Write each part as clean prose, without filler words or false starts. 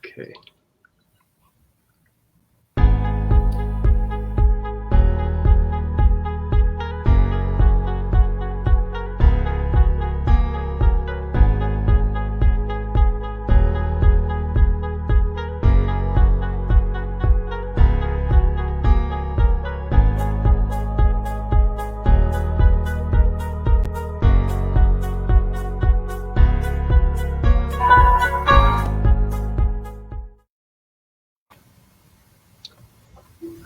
Okay.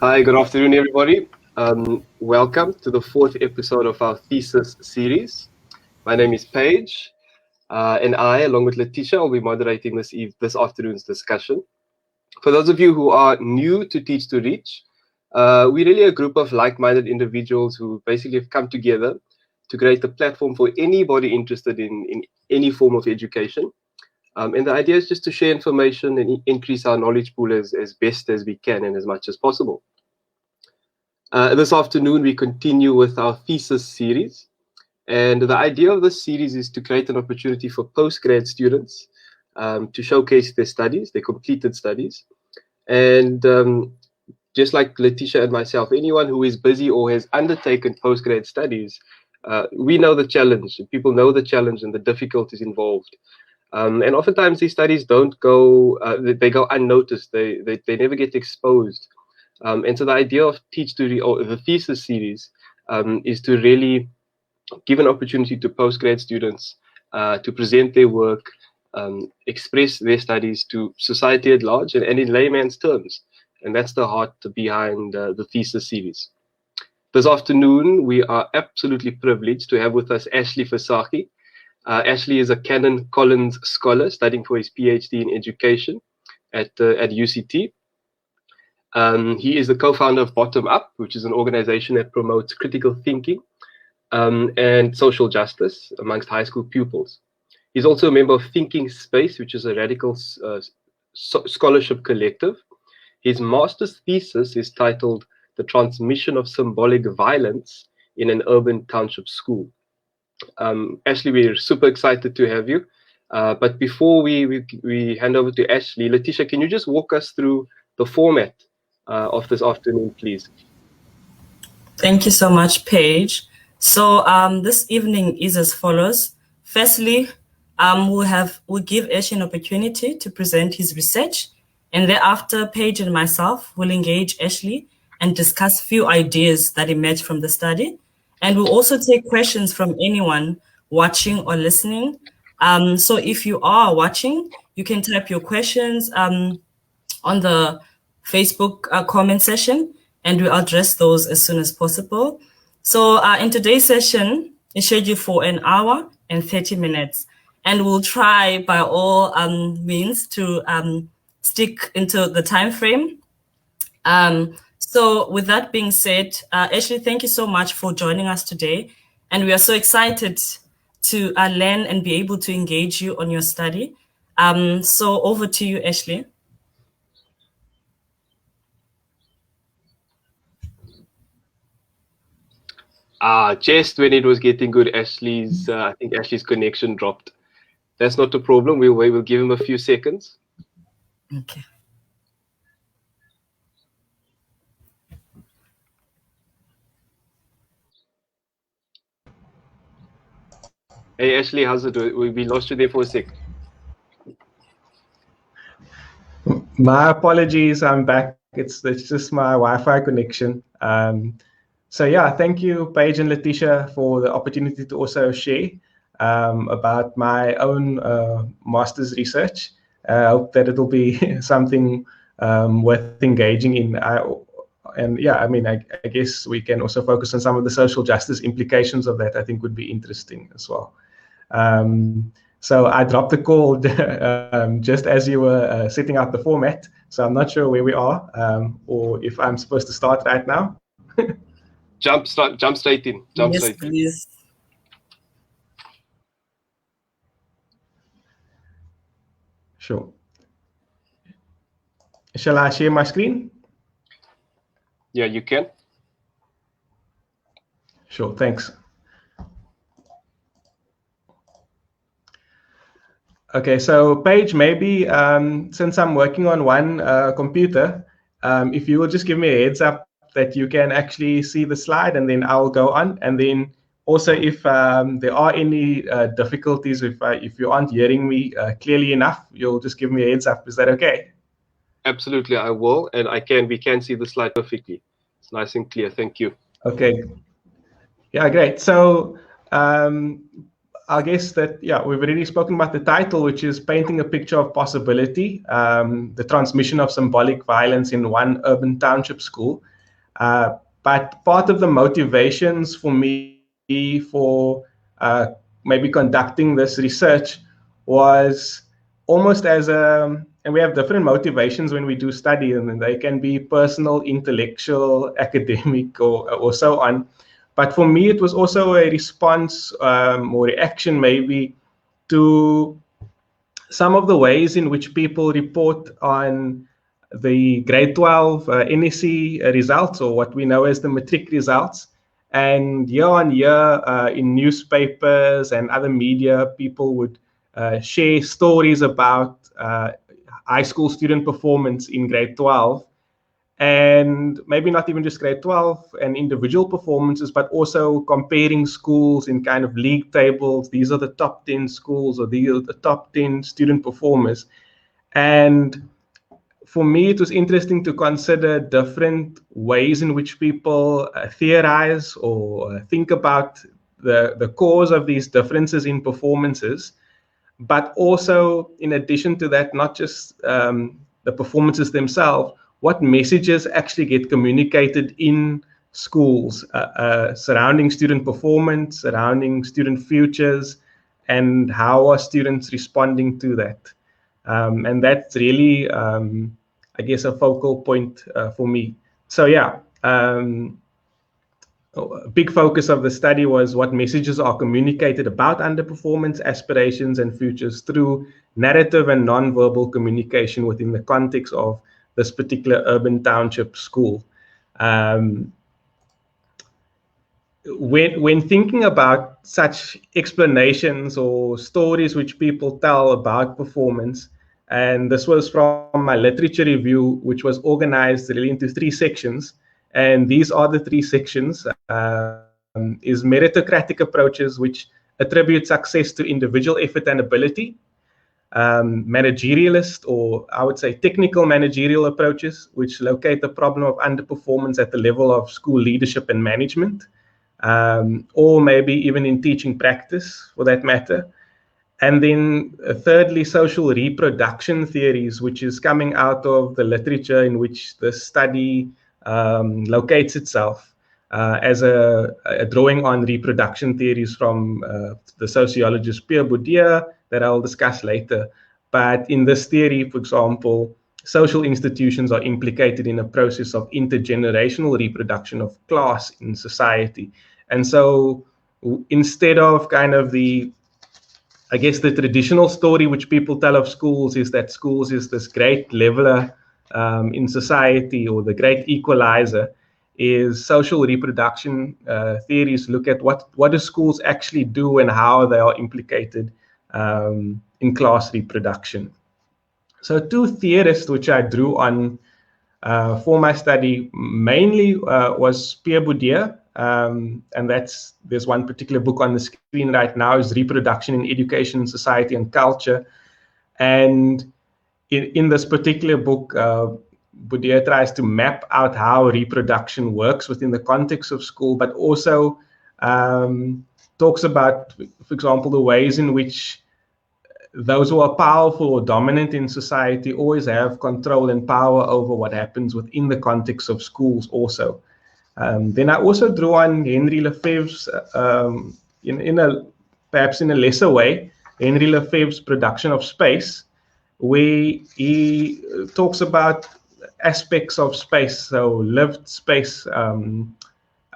Hi, good afternoon, everybody. Welcome to the fourth episode of our Thesis series. My name is Paige, and I, along with Letitia, will be moderating this afternoon's discussion. For those of you who are new to Teach to Reach, we're really a group of like-minded individuals who basically have come together to create a platform for anybody interested in any form of education. And the idea is just to share information and increase our knowledge pool as best as we can and as much as possible. This afternoon, we continue with our Thesis series. And the idea of this series is to create an opportunity for postgrad students to showcase their studies, their completed studies. And just like Letitia and myself, anyone who is busy or has undertaken postgrad studies, we know the challenge. People know the challenge and the difficulties involved. And oftentimes these studies don't go, they go unnoticed. They never get exposed. And so the idea of the Thesis series is to really give an opportunity to postgrad students to present their work, express their studies to society at large and in layman's terms. And that's the heart behind the Thesis series. This afternoon, we are absolutely privileged to have with us Ashley Visage. Ashley is a Canon Collins scholar studying for his PhD in education at UCT. He is the co-founder of Bottomup, which is an organization that promotes critical thinking and social justice amongst high school pupils. He's also a member of Thinking Space, which is a radical scholarship collective. His master's thesis is titled The Transmission of Symbolic Violence in an Urban Township School. Ashley, we're super excited to have you. But before we hand over to Ashley, Letitia, can you just walk us through the format of this afternoon, please? Thank you so much, Paige. So this evening is as follows. Firstly, we'll give Ashley an opportunity to present his research, and thereafter, Paige and myself will engage Ashley and discuss a few ideas that emerge from the study. And we'll also take questions from anyone watching or listening. So if you are watching, you can type your questions on the Facebook comment session, and we'll address those as soon as possible. So in today's session, it's scheduled for 1 hour and 30 minutes. And we'll try by all means to stick into the time frame. So with that being said, Ashley, thank you so much for joining us today. And we are so excited to learn and be able to engage you on your study. So over to you, Ashley. Just when it was getting good, I think Ashley's connection dropped. That's not a problem. We'll give him a few seconds. Okay. Hey, Ashley, how's it doing? We lost you there for a sec. My apologies. I'm back. It's just my Wi-Fi connection. So yeah, thank you, Paige and Letitia, for the opportunity to also share about my own master's research. I hope that it'll be something worth engaging in. And yeah, I mean, I guess we can also focus on some of the social justice implications of that. I think would be interesting as well. So I dropped the call just as you were setting out the format. So I'm not sure where we are or if I'm supposed to start right now. Jump straight in. Yes, please. Sure. Shall I share my screen? Yeah, you can. Sure, thanks. Okay, so Paige, maybe since I'm working on one computer, if you will just give me a heads up that you can actually see the slide, and then I'll go on. And then also, if there are any difficulties, if you aren't hearing me clearly enough, you'll just give me a heads up. Is that okay? Absolutely, I will, and we can see the slide perfectly. It's nice and clear. Thank you. Okay. Yeah, great. So I guess that, yeah, we've already spoken about the title, which is Painting a Picture of Possibility, the transmission of symbolic violence in one urban township school. But part of the motivations for me for maybe conducting this research was almost as a, and we have different motivations when we do study, and they can be personal, intellectual, academic, or so on. But for me, it was also a response or reaction maybe to some of the ways in which people report on the grade 12 NSC results, or what we know as the matric results. And year on year in newspapers and other media, people would share stories about high school student performance in grade 12. And maybe not even just grade 12 and individual performances, but also comparing schools in kind of league tables. These are the top 10 schools, or these are the top 10 student performers. And for me, it was interesting to consider different ways in which people theorize or think about the cause of these differences in performances. But also, in addition to that, not just the performances themselves, what messages actually get communicated in schools surrounding student performance, surrounding student futures, and how are students responding to that. And that's really, I guess, a focal point for me. So yeah, a big focus of the study was what messages are communicated about underperformance, aspirations, and futures through narrative and nonverbal communication within the context of this particular urban township school. When thinking about such explanations or stories which people tell about performance, and this was from my literature review, which was organized really into 3 sections, and these are the 3 sections, is meritocratic approaches which attribute success to individual effort and ability, managerialist, or I would say technical managerial approaches, which locate the problem of underperformance at the level of school leadership and management, or maybe even in teaching practice for that matter. And then thirdly, social reproduction theories, which is coming out of the literature in which the study locates itself, as a drawing on reproduction theories from the sociologist Pierre Bourdieu that I'll discuss later. But in this theory, for example, social institutions are implicated in a process of intergenerational reproduction of class in society. And so instead of kind of the traditional story which people tell of schools is that schools is this great leveler in society, or the great equalizer, is social reproduction theories look at what do schools actually do and how they are implicated in class reproduction. So 2 theorists which I drew on for my study mainly was Pierre Bourdieu, and there's one particular book on the screen right now, is Reproduction in Education, Society and Culture. And in this particular book, Bourdieu tries to map out how reproduction works within the context of school, but also talks about, for example, the ways in which those who are powerful or dominant in society always have control and power over what happens within the context of schools also. Then I also drew on Henri Lefebvre's, perhaps in a lesser way, Henri Lefebvre's Production of Space, where he talks about aspects of space, so lived space,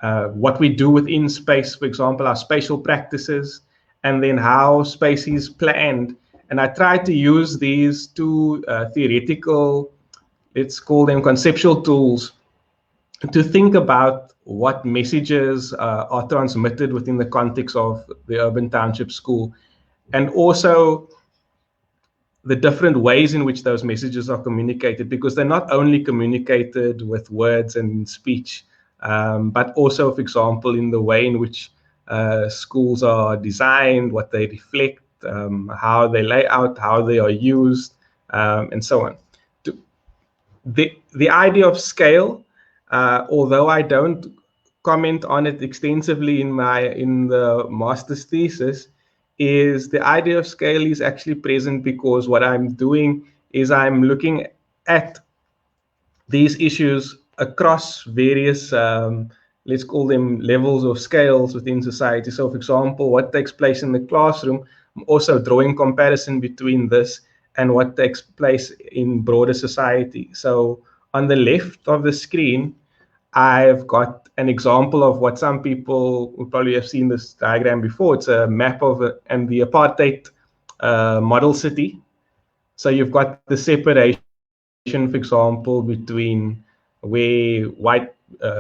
what we do within space, for example, our spatial practices, and then how space is planned. And I tried to use these 2 theoretical, let's call them conceptual tools, to think about what messages are transmitted within the context of the urban township school. And also the different ways in which those messages are communicated, because they're not only communicated with words and speech, but also, for example, in the way in which schools are designed, what they reflect, how they lay out, how they are used, and so on. The idea of scale, although I don't comment on it extensively in the master's thesis, is the idea of scale is actually present because what I'm doing is I'm looking at these issues across various, let's call them levels or scales within society. So, for example, what takes place in the classroom, I'm also drawing comparison between this and what takes place in broader society. So, on the left of the screen, I've got an example of what some people would probably have seen this diagram before. It's a map of and the apartheid model city. So you've got the separation, for example, between where white,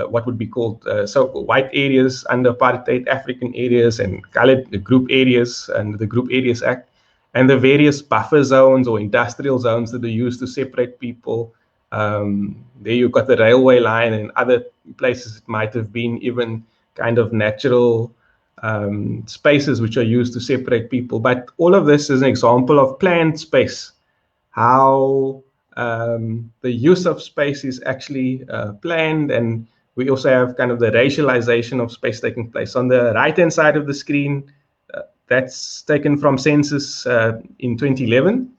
what would be called, so white areas under apartheid, African areas, and colored group areas under the Group Areas Act, and the various buffer zones or industrial zones that are used to separate people. There you've got the railway line, and other places it might have been even kind of natural spaces which are used to separate people. But all of this is an example of planned space, how the use of space is actually planned, and we also have kind of the racialization of space taking place. On the right-hand side of the screen, that's taken from census in 2011.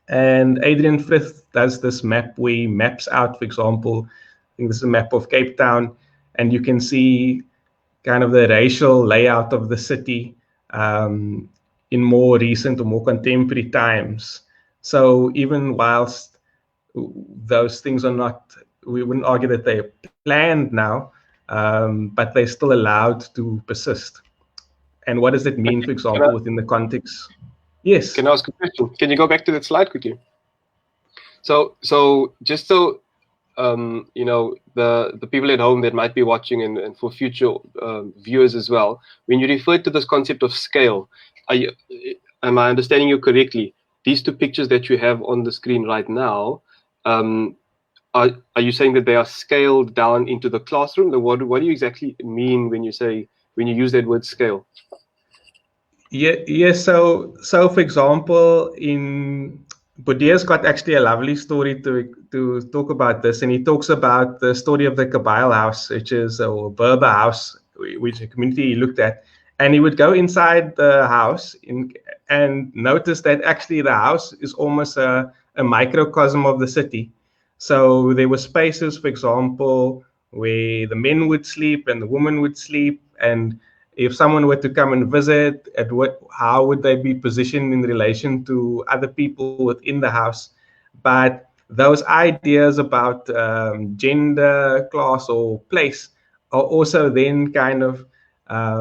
And Adrian Frith does this map where he maps out, for example, I think this is a map of Cape Town, and you can see kind of the racial layout of the city in more recent or more contemporary times. So even whilst those things are not, we wouldn't argue that they're planned now, but they're still allowed to persist. And what does it mean, for example, within the context? Yes. Can I ask a question? Can you go back to that slide quickly? So just so you know, the people at home that might be watching, and for future viewers as well, when you refer to this concept of scale, am I understanding you correctly? These two pictures that you have on the screen right now, are you saying that they are scaled down into the classroom? What do you exactly mean when you use that word scale? Yeah. So for example, Budea's got actually a lovely story to talk about this, and he talks about the story of the Kabyle house, which is a Berber house, which a community he looked at, and he would go inside the house and notice that actually the house is almost a microcosm of the city. So there were spaces, for example, where the men would sleep and the women would sleep, and if someone were to come and visit, how would they be positioned in relation to other people within the house? But those ideas about gender, class, or place are also then kind of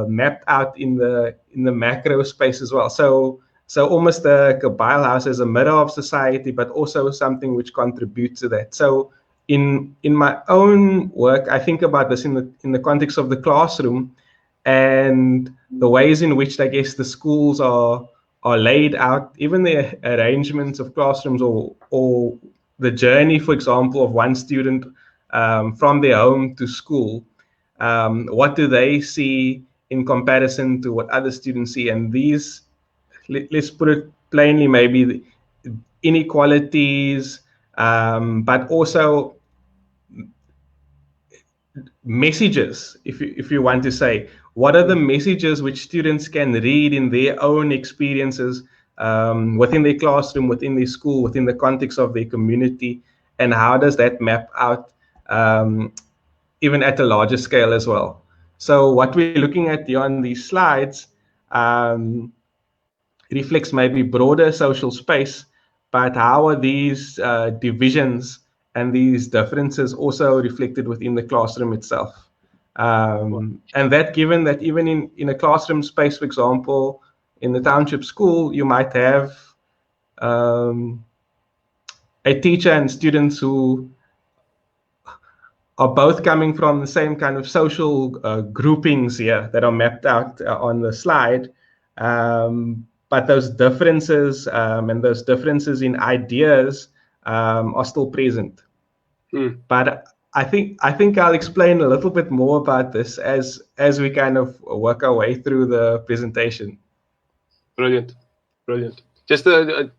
mapped out in the macro space as well. So almost the Kabyle house is a mirror of society, but also something which contributes to that. So in my own work, I think about this in the context of the classroom, and the ways in which I guess the schools are laid out, even the arrangements of classrooms, or the journey, for example, of one student from their home to school. What do they see in comparison to what other students see? And these, let's put it plainly, maybe the inequalities, but also messages, if you want to say, what are the messages which students can read in their own experiences within their classroom, within their school, within the context of their community, and how does that map out even at a larger scale as well? So what we're looking at here on these slides reflects maybe broader social space, but how are these divisions and these differences also reflected within the classroom itself? And that, given that even in a classroom space, for example, in the township school, you might have a teacher and students who are both coming from the same kind of social groupings here that are mapped out on the slide. but those differences and those differences in ideas are still present. But I think I'll explain a little bit more about this as we kind of work our way through the presentation. Brilliant. Just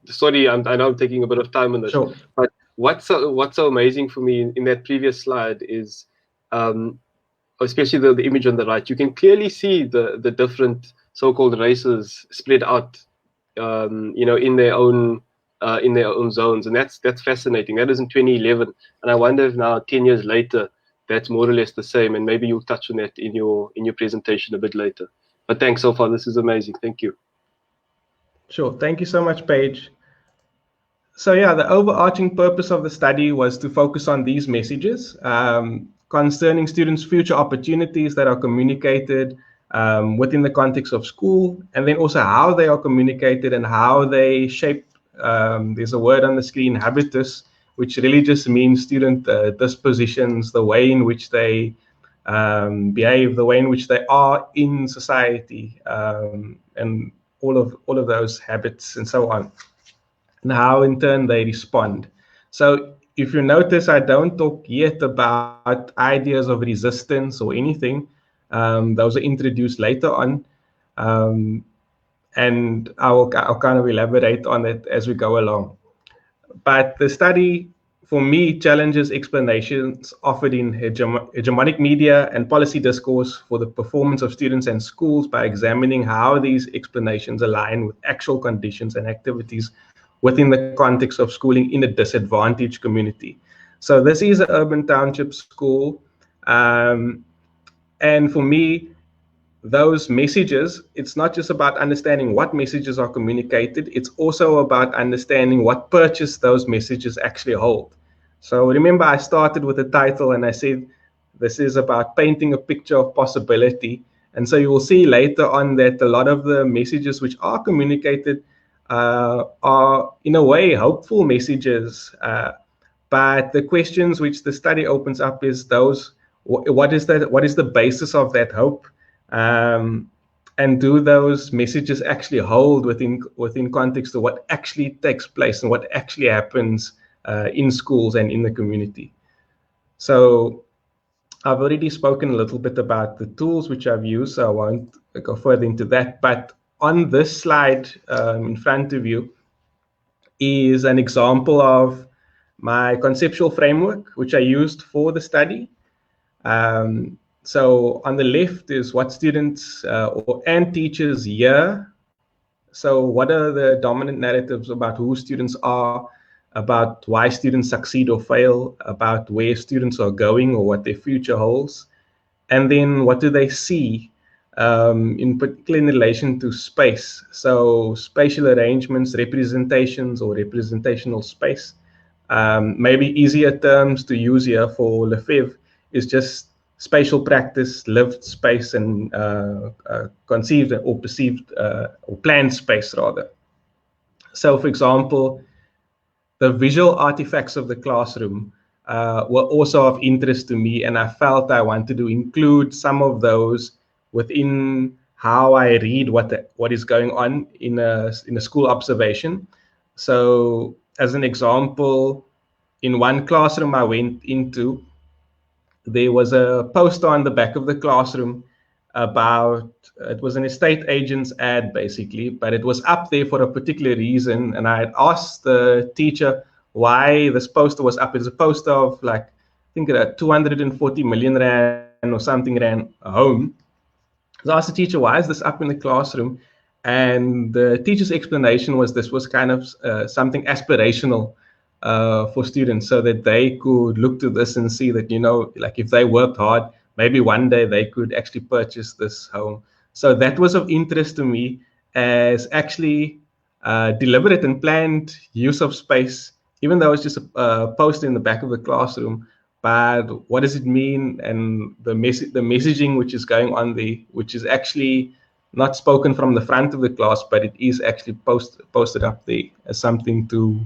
sorry, I know I'm taking a bit of time on this, sure. But what's so amazing for me in that previous slide is, especially the image on the right, you can clearly see the different so-called races spread out, in their own zones, and that's fascinating. That is in 2011, and I wonder if now 10 years later that's more or less the same, and maybe you'll touch on that in your presentation a bit later. But thanks so far. This is amazing. Thank you. Sure. Thank you so much, Paige. So yeah, the overarching purpose of the study was to focus on these messages concerning students' future opportunities that are communicated within the context of school, and then also how they are communicated and how they shape. There's a word on the screen, habitus, which really just means student dispositions, the way in which they behave, the way in which they are in society, and all of those habits and so on, and how in turn they respond. So if you notice, I don't talk yet about ideas of resistance or anything. Those are introduced later on, and I'll kind of elaborate on it as we go along. But the study, for me, challenges explanations offered in hegemonic media and policy discourse for the performance of students and schools by examining how these explanations align with actual conditions and activities within the context of schooling in a disadvantaged community. So this is an urban township school, and for me, those messages, it's not just about understanding what messages are communicated, it's also about understanding what purpose those messages actually hold. So remember, I started with the title and I said this is about painting a picture of possibility. And so you will see later on that a lot of the messages which are communicated are in a way hopeful messages. But the questions which the study opens up is those, what is the basis of that hope? And do those messages actually hold within context of what actually takes place and what actually happens in schools and in the community? So I've already spoken a little bit about the tools which I've used, so I won't go further into that. But on this slide in front of you is an example of my conceptual framework, which I used for the study. So on the left is what students and teachers hear. So what are the dominant narratives about who students are, about why students succeed or fail, about where students are going or what their future holds. And then what do they see, in particular in relation to space. So spatial arrangements, representations or representational space. Maybe easier terms to use here for Lefebvre is just spatial practice, lived space, and conceived or perceived or planned space rather. So for example, the visual artifacts of the classroom were also of interest to me, and I felt I wanted to include some of those within how I read what is going on in a school observation. So as an example, in one classroom I went into, there was a poster on the back of the classroom about, it was an estate agent's ad basically, but it was up there for a particular reason. And I had asked the teacher why this poster was up. It's a poster of like, I think 240 million rand or something rand a home. So I asked the teacher, why is this up in the classroom? And the teacher's explanation was this was kind of something aspirational for students, so that they could look to this and see that, like if they worked hard, maybe one day they could actually purchase this home. So that was of interest to me as actually deliberate and planned use of space, even though it's just a poster in the back of the classroom. But what does it mean? And the messaging which is going on there, which is actually not spoken from the front of the class, but it is actually posted up there as something to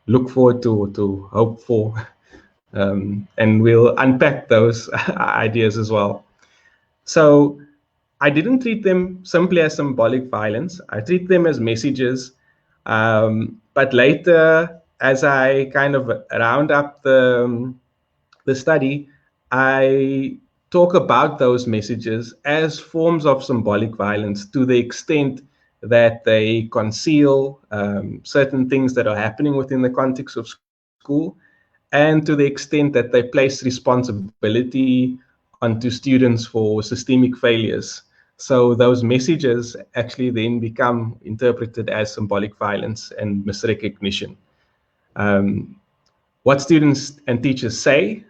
look forward to hope for. And we'll unpack those ideas as well. So I didn't treat them simply as symbolic violence. I treat them as messages. But later, as I kind of round up the study, I talk about those messages as forms of symbolic violence to the extent that they conceal certain things that are happening within the context of school, and to the extent that they place responsibility onto students for systemic failures. So those messages actually then become interpreted as symbolic violence and misrecognition. What students and teachers say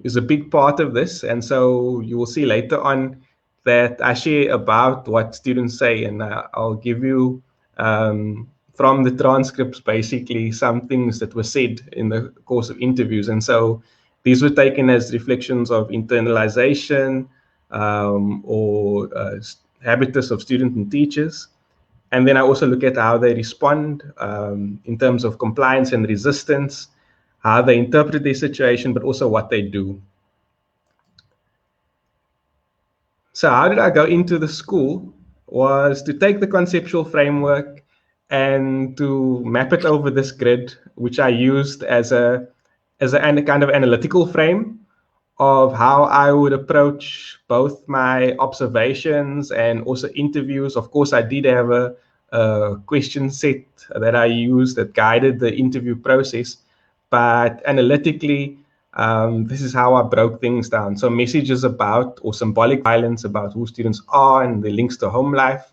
is a big part of this. And so you will see later on that I share about what students say, and I'll give you from the transcripts basically some things that were said in the course of interviews. And so these were taken as reflections of internalization or habitus of students and teachers. And then I also look at how they respond in terms of compliance and resistance, how they interpret their situation, but also what they do. So how did I go into the school? Was to take the conceptual framework and to map it over this grid, which I used as a kind of analytical frame of how I would approach both my observations and also interviews. Of course, I did have a question set that I used that guided the interview process, but analytically, this is how I broke things down. So messages about or symbolic violence about who students are and the links to home life,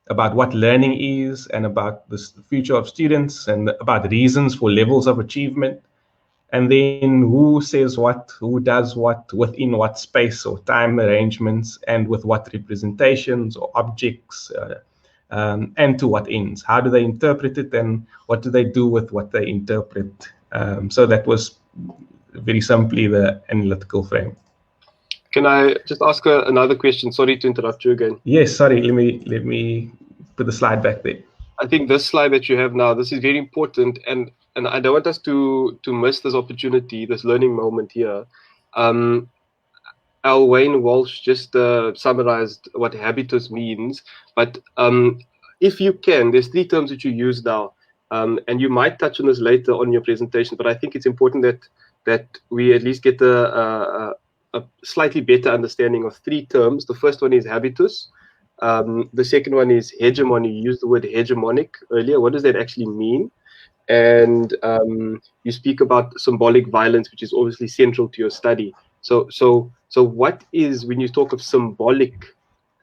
about what learning is and about the future of students and about reasons for levels of achievement. And then who says what, who does what, within what space or time arrangements, and with what representations or objects, and to what ends. How do they interpret it, and what do they do with what they interpret? So that was very simply the analytical frame. Can I just ask another question? Sorry to interrupt you again. Yes, sorry. Let me put the slide back there. I think this slide that you have now, this is very important, and I don't want us to miss this opportunity, this learning moment here. Al Wayne Walsh just summarized what habitus means, but if you can, there's 3 terms that you use now, and you might touch on this later on your presentation, but I think it's important that we at least get a slightly better understanding of 3 terms. The first one is habitus. The second one is hegemony. You used the word hegemonic earlier. What does that actually mean? And you speak about symbolic violence, which is obviously central to your study. So what is, when you talk of symbolic,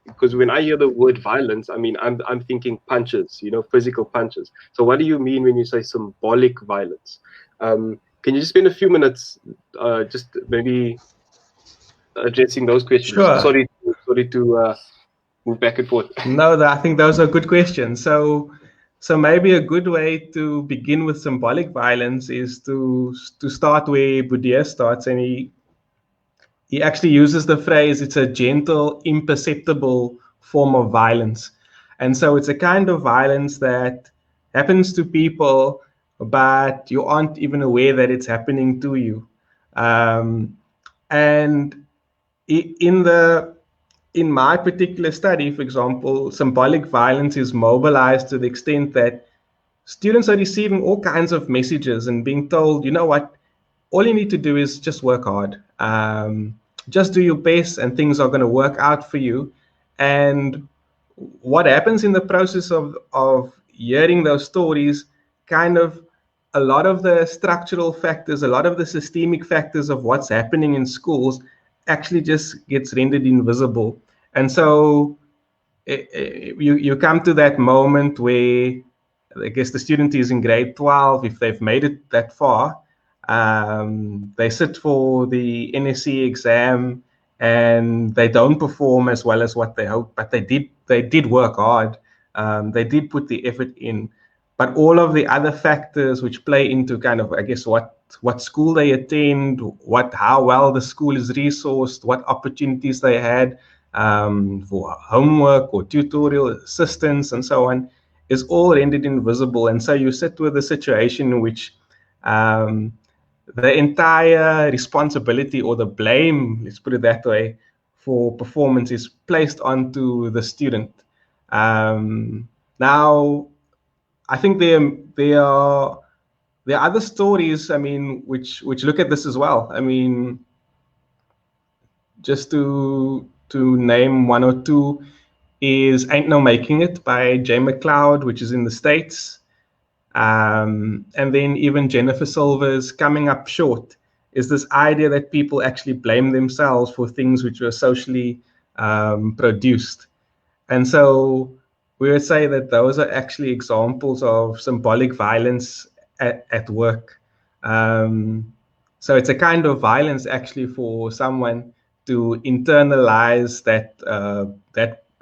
because when I hear the word violence, I mean, I'm thinking punches, physical punches. So what do you mean when you say symbolic violence? Can you just spend a few minutes just maybe addressing those questions? Sure. Sorry to move back and forth. No, I think those are good questions. So maybe a good way to begin with symbolic violence is to start where Bourdieu starts, and he actually uses the phrase, it's a gentle, imperceptible form of violence. And so it's a kind of violence that happens to people, but you aren't even aware that it's happening to you. And in my particular study, for example, symbolic violence is mobilized to the extent that students are receiving all kinds of messages and being told, you know what, all you need to do is just work hard. Just do your best and things are going to work out for you. And what happens in the process of hearing those stories, kind of a lot of the structural factors, a lot of the systemic factors of what's happening in schools actually just gets rendered invisible. And so you come to that moment where, I guess, the student is in grade 12, if they've made it that far, they sit for the NSC exam and they don't perform as well as what they hoped, but they did work hard. They did put the effort in, but all of the other factors which play into kind of, I guess, what school they attend, how well the school is resourced, what opportunities they had for homework or tutorial assistance and so on, is all rendered invisible. And so you sit with a situation in which the entire responsibility or the blame, let's put it that way, for performance is placed onto the student. Now, I think there are other stories, I mean, which look at this as well. I mean, just to name one or two is Ain't No Making It by Jay McLeod, which is in the States. And then even Jennifer Silver's Coming Up Short is this idea that people actually blame themselves for things which were socially produced. And so we would say that those are actually examples of symbolic violence at work. So it's a kind of violence actually for someone to internalize that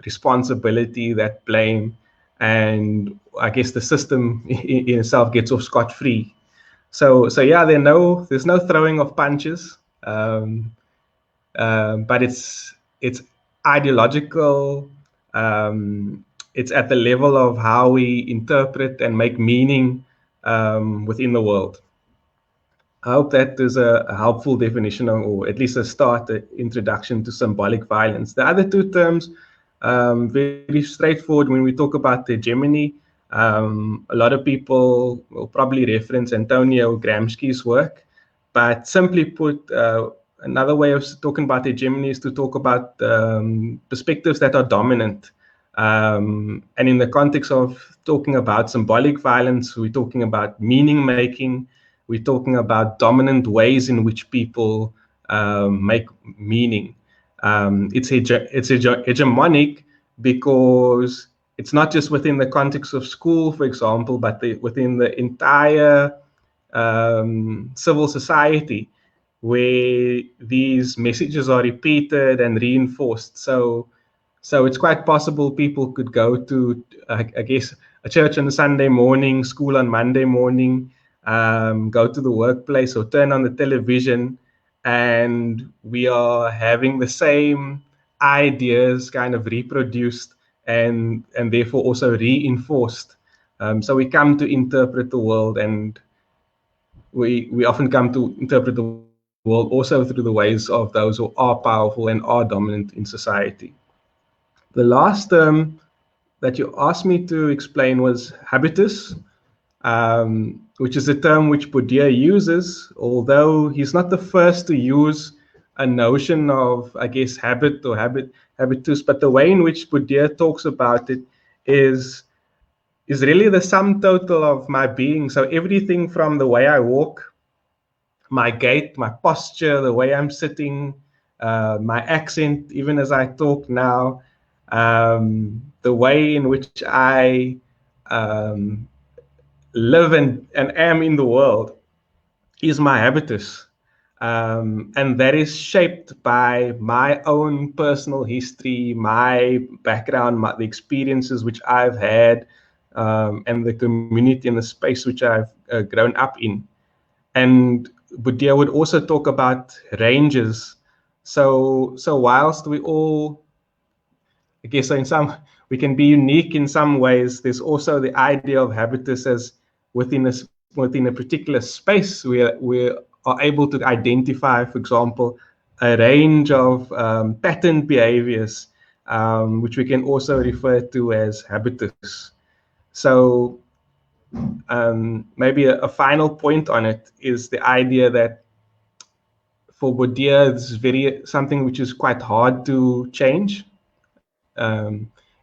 responsibility, that blame, and I guess the system in itself gets off scot-free. So yeah, there's no throwing of punches, but it's ideological. It's at the level of how we interpret and make meaning within the world. I hope that is a helpful definition, or at least a start, an introduction to symbolic violence. The other two terms, very straightforward. When we talk about the hegemony, a lot of people will probably reference Antonio Gramsci's work, but simply put, another way of talking about hegemony is to talk about perspectives that are dominant. And in the context of talking about symbolic violence, we're talking about meaning making. We're talking about dominant ways in which people make meaning. It's hegemonic because it's not just within the context of school, for example, but within the entire civil society, where these messages are repeated and reinforced. So it's quite possible people could go to, I guess, a church on a Sunday morning, school on Monday morning, go to the workplace or turn on the television, and we are having the same ideas kind of reproduced and therefore also reinforced. So we come to interpret the world, and we often come to interpret the world also through the ways of those who are powerful and are dominant in society. The last term that you asked me to explain was habitus, which is a term which Bourdieu uses, although he's not the first to use a notion of, I guess, habit or habitus, but the way in which Bourdieu talks about it is really the sum total of my being. So everything from the way I walk, my gait, my posture, the way I'm sitting, my accent, even as I talk now, the way in which I live and am in the world is my habitus. And that is shaped by my own personal history, my background, the experiences which I've had, and the community and the space which I've grown up in. And Bourdieu would also talk about ranges. So whilst we all, I guess, we can be unique in some ways, there's also the idea of habitus as within a particular space where we are able to identify, for example, a range of patterned behaviors, which we can also refer to as habitus. So maybe a final point on it is the idea that for Bourdieu, it's something which is quite hard to change.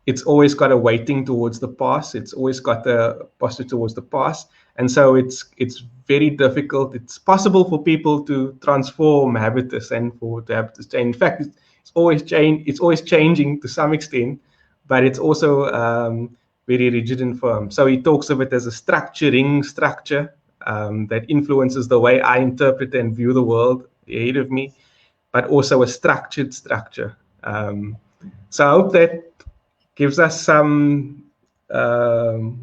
It's always got a weighting towards the past. It's always got a posture towards the past. And so it's very difficult. It's possible for people to transform habitus and for the habitus change. In fact, it's always changing to some extent, but it's also very rigid and firm. So he talks of it as a structuring structure that influences the way I interpret and view the world ahead of me, but also a structured structure. So I hope that gives us some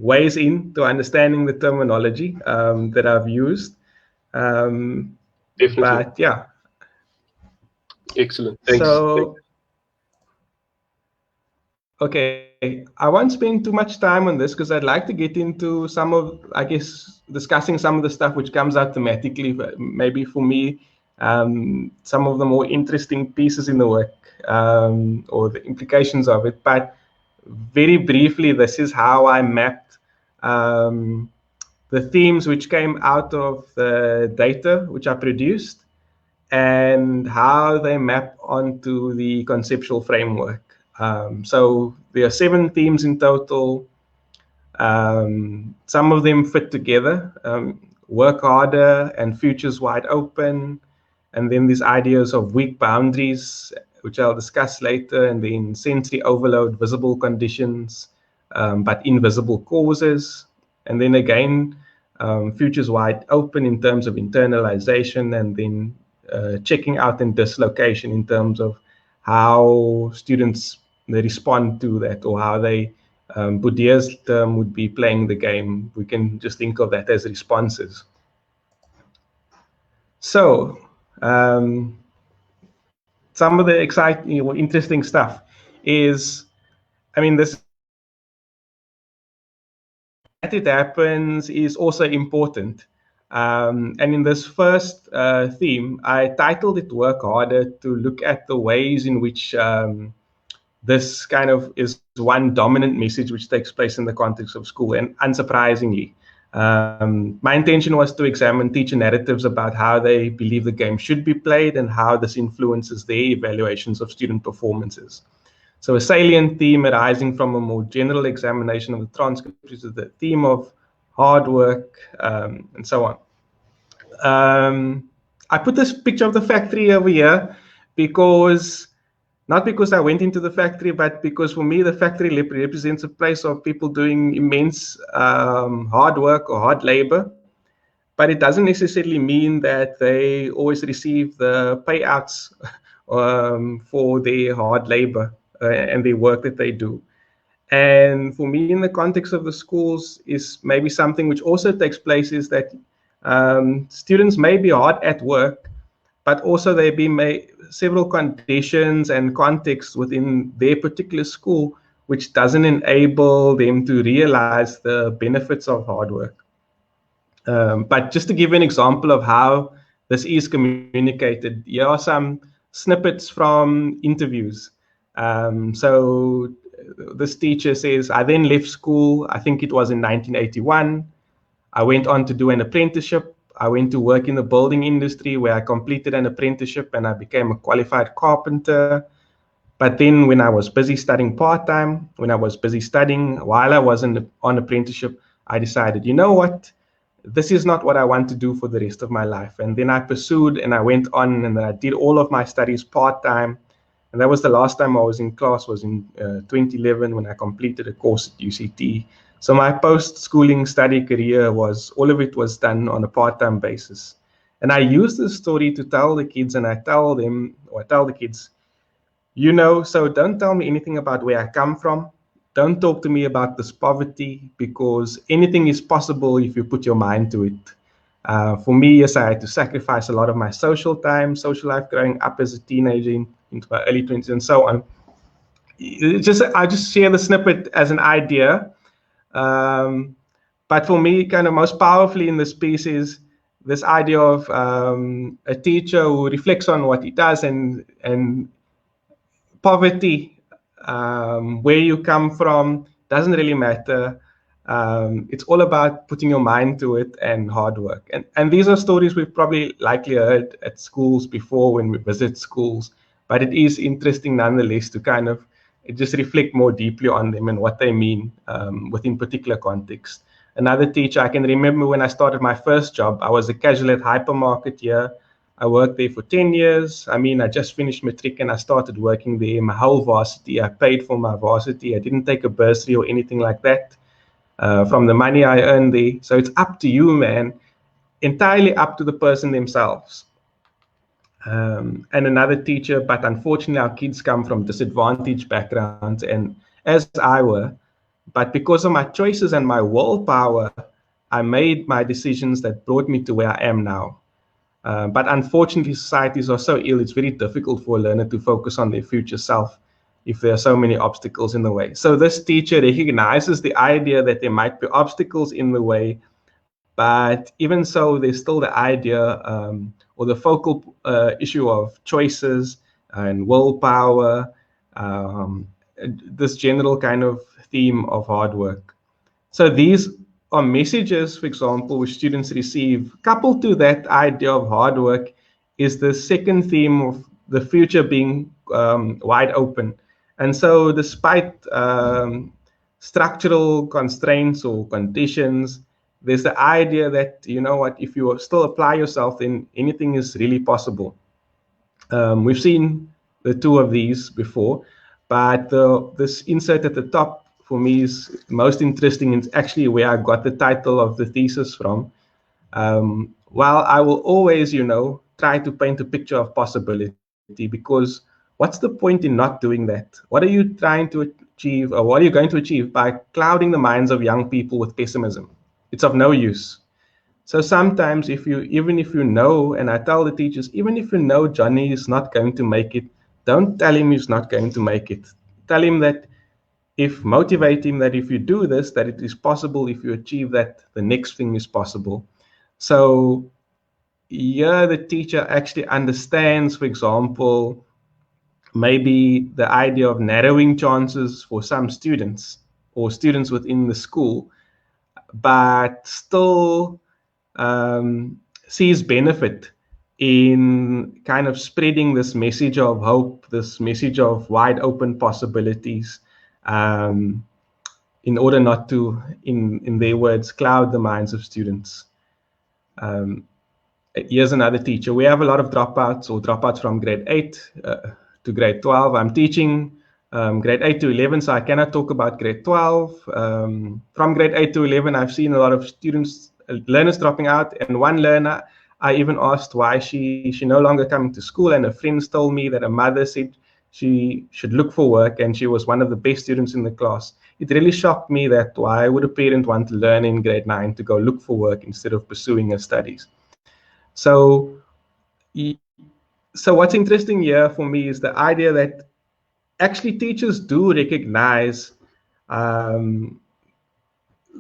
ways into understanding the terminology that I've used. Definitely. But yeah. Excellent. Thanks. So, okay, I won't spend too much time on this because I'd like to get into some of, I guess, discussing some of the stuff which comes out thematically, but maybe for me, some of the more interesting pieces in the work. or the implications of it, but very briefly, this is how I mapped the themes which came out of the data which I produced and how they map onto the conceptual framework. So there are 7 themes in total. Some of them fit together. Work harder and futures wide open. And then these ideas of weak boundaries, which I'll discuss later, and then sensory overload, visible conditions, but invisible causes. And then again, futures wide open in terms of internalization, and then checking out and dislocation in terms of how students they respond to that, or how they, Boudier's term would be playing the game. We can just think of that as responses. So some of the exciting or interesting stuff is, I mean, this that it happens is also important. And in this first theme, I titled it Work Harder, to look at the ways in which this kind of is one dominant message which takes place in the context of school. And unsurprisingly, my intention was to examine teacher narratives about how they believe the game should be played and how this influences their evaluations of student performances. So a salient theme arising from a more general examination of the transcript is the theme of hard work, and so on. I put this picture of the factory over here because, not because I went into the factory, but because for me, the factory represents a place of people doing immense hard work or hard labor. But it doesn't necessarily mean that they always receive the payouts for their hard labor and the work that they do. And for me, in the context of the schools, is maybe something which also takes place is that students may be hard at work, but also there be several conditions and contexts within their particular school which doesn't enable them to realize the benefits of hard work. But just to give an example of how this is communicated, here are some snippets from interviews. So this teacher says, I then left school, I think it was in 1981. I went on to do an apprenticeship. I went to work in the building industry where I completed an apprenticeship and I became a qualified carpenter. But then when I was busy studying part-time, when I was busy studying while I was on apprenticeship, I decided, you know what? This is not what I want to do for the rest of my life. And then I pursued and I went on and I did all of my studies part-time. And that was the last time I was in class, was in 2011 when I completed a course at UCT. So my post-schooling study career all of it was done on a part-time basis. And I use this story to tell the kids, and I tell the kids, you know, so don't tell me anything about where I come from. Don't talk to me about this poverty, because anything is possible if you put your mind to it. For me, yes, I had to sacrifice a lot of my social life growing up as a teenager into my early 20s and so on. I just share the snippet as an idea. But for me, kind of most powerfully in this piece is this idea of a teacher who reflects on what he does, and poverty, where you come from, doesn't really matter. It's all about putting your mind to it and hard work. And these are stories we've probably likely heard at schools before when we visit schools, but it is interesting nonetheless to kind of just reflect more deeply on them and what they mean within particular context. Another teacher, I can remember when I started my first job, I was a casual at hypermarket here. I worked there for 10 years. I mean, I just finished matric and I started working there. My whole varsity, I paid for my varsity. I didn't take a bursary or anything like that from the money I earned there. So it's up to you, man, entirely up to the person themselves. And another teacher, but unfortunately our kids come from disadvantaged backgrounds, and as I were, but because of my choices and my willpower, I made my decisions that brought me to where I am now. But unfortunately, societies are so ill, it's very difficult for a learner to focus on their future self if there are so many obstacles in the way. So this teacher recognizes the idea that there might be obstacles in the way, but even so, there's still the idea or the focal issue of choices and willpower, this general kind of theme of hard work. So these are messages, for example, which students receive. Coupled to that idea of hard work is the second theme of the future being wide open. And so despite structural constraints or conditions, there's the idea that, you know what, if you still apply yourself, then anything is really possible. We've seen the two of these before, but this insert at the top for me is most interesting. It's actually where I got the title of the thesis from. While I will always, try to paint a picture of possibility, because what's the point in not doing that? What are you trying to achieve, or what are you going to achieve by clouding the minds of young people with pessimism? It's of no use. So sometimes even if you know, and I tell the teachers, even if you know Johnny is not going to make it, don't tell him he's not going to make it. Tell him that motivate him that if you do this, that it is possible. If you achieve that, the next thing is possible. So here the teacher actually understands, for example, maybe the idea of narrowing chances for some students or students within the school, but still sees benefit in kind of spreading this message of hope, this message of wide open possibilities, in order not to, in their words, cloud the minds of students. Here's another teacher. We have a lot of dropouts from grade 8 to grade 12. I'm teaching grade 8 to 11, so I cannot talk about grade 12. From grade 8 to 11, I've seen a lot of learners dropping out, and one learner, I even asked why she no longer coming to school, and her friends told me that her mother said she should look for work, and she was one of the best students in the class. It really shocked me that why would a parent want to learn in grade 9 to go look for work instead of pursuing her studies? So what's interesting here for me is the idea that actually teachers do recognize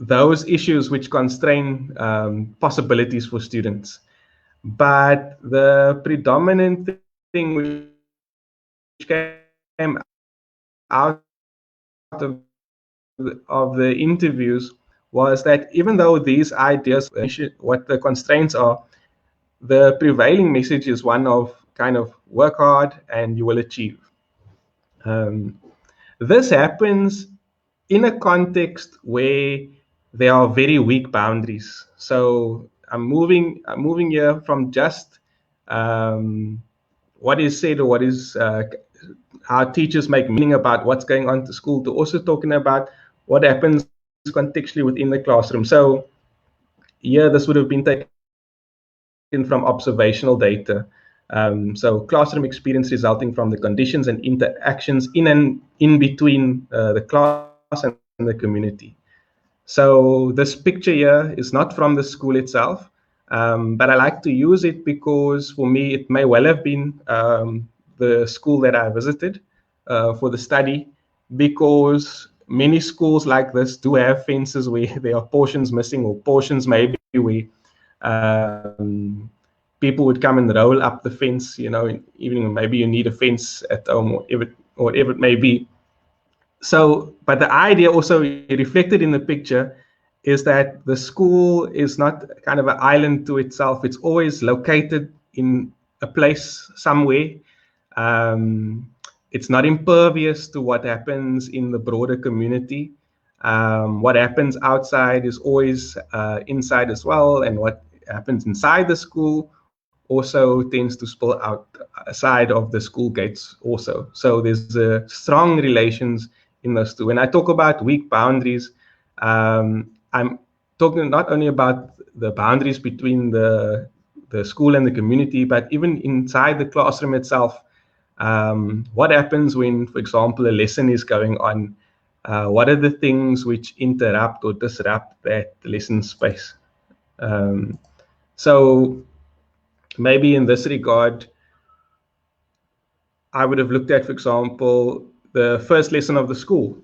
those issues which constrain possibilities for students. But the predominant thing which came out of the interviews was that even though these ideas, what the constraints are, the prevailing message is one of kind of work hard and you will achieve. This happens in a context where there are very weak boundaries. So I'm moving here from just what is said or what is how teachers make meaning about what's going on to school, to also talking about what happens contextually within the classroom. So here, this would have been taken from observational data. So classroom experience resulting from the conditions and interactions in and in between the class and the community. So this picture here is not from the school itself, but I like to use it because for me, it may well have been the school that I visited for the study, because many schools like this do have fences where there are portions missing, or portions maybe where people would come and roll up the fence, even maybe you need a fence at home or whatever it may be. So, but the idea also reflected in the picture is that the school is not kind of an island to itself. It's always located in a place somewhere. It's not impervious to what happens in the broader community. What happens outside is always inside as well, and what happens inside the school also tends to spill outside of the school gates also. So there's strong relations in those two. When I talk about weak boundaries, I'm talking not only about the boundaries between the school and the community, but even inside the classroom itself. What happens when, for example, a lesson is going on? What are the things which interrupt or disrupt that lesson space? So maybe in this regard, I would have looked at, for example, the first lesson of the school.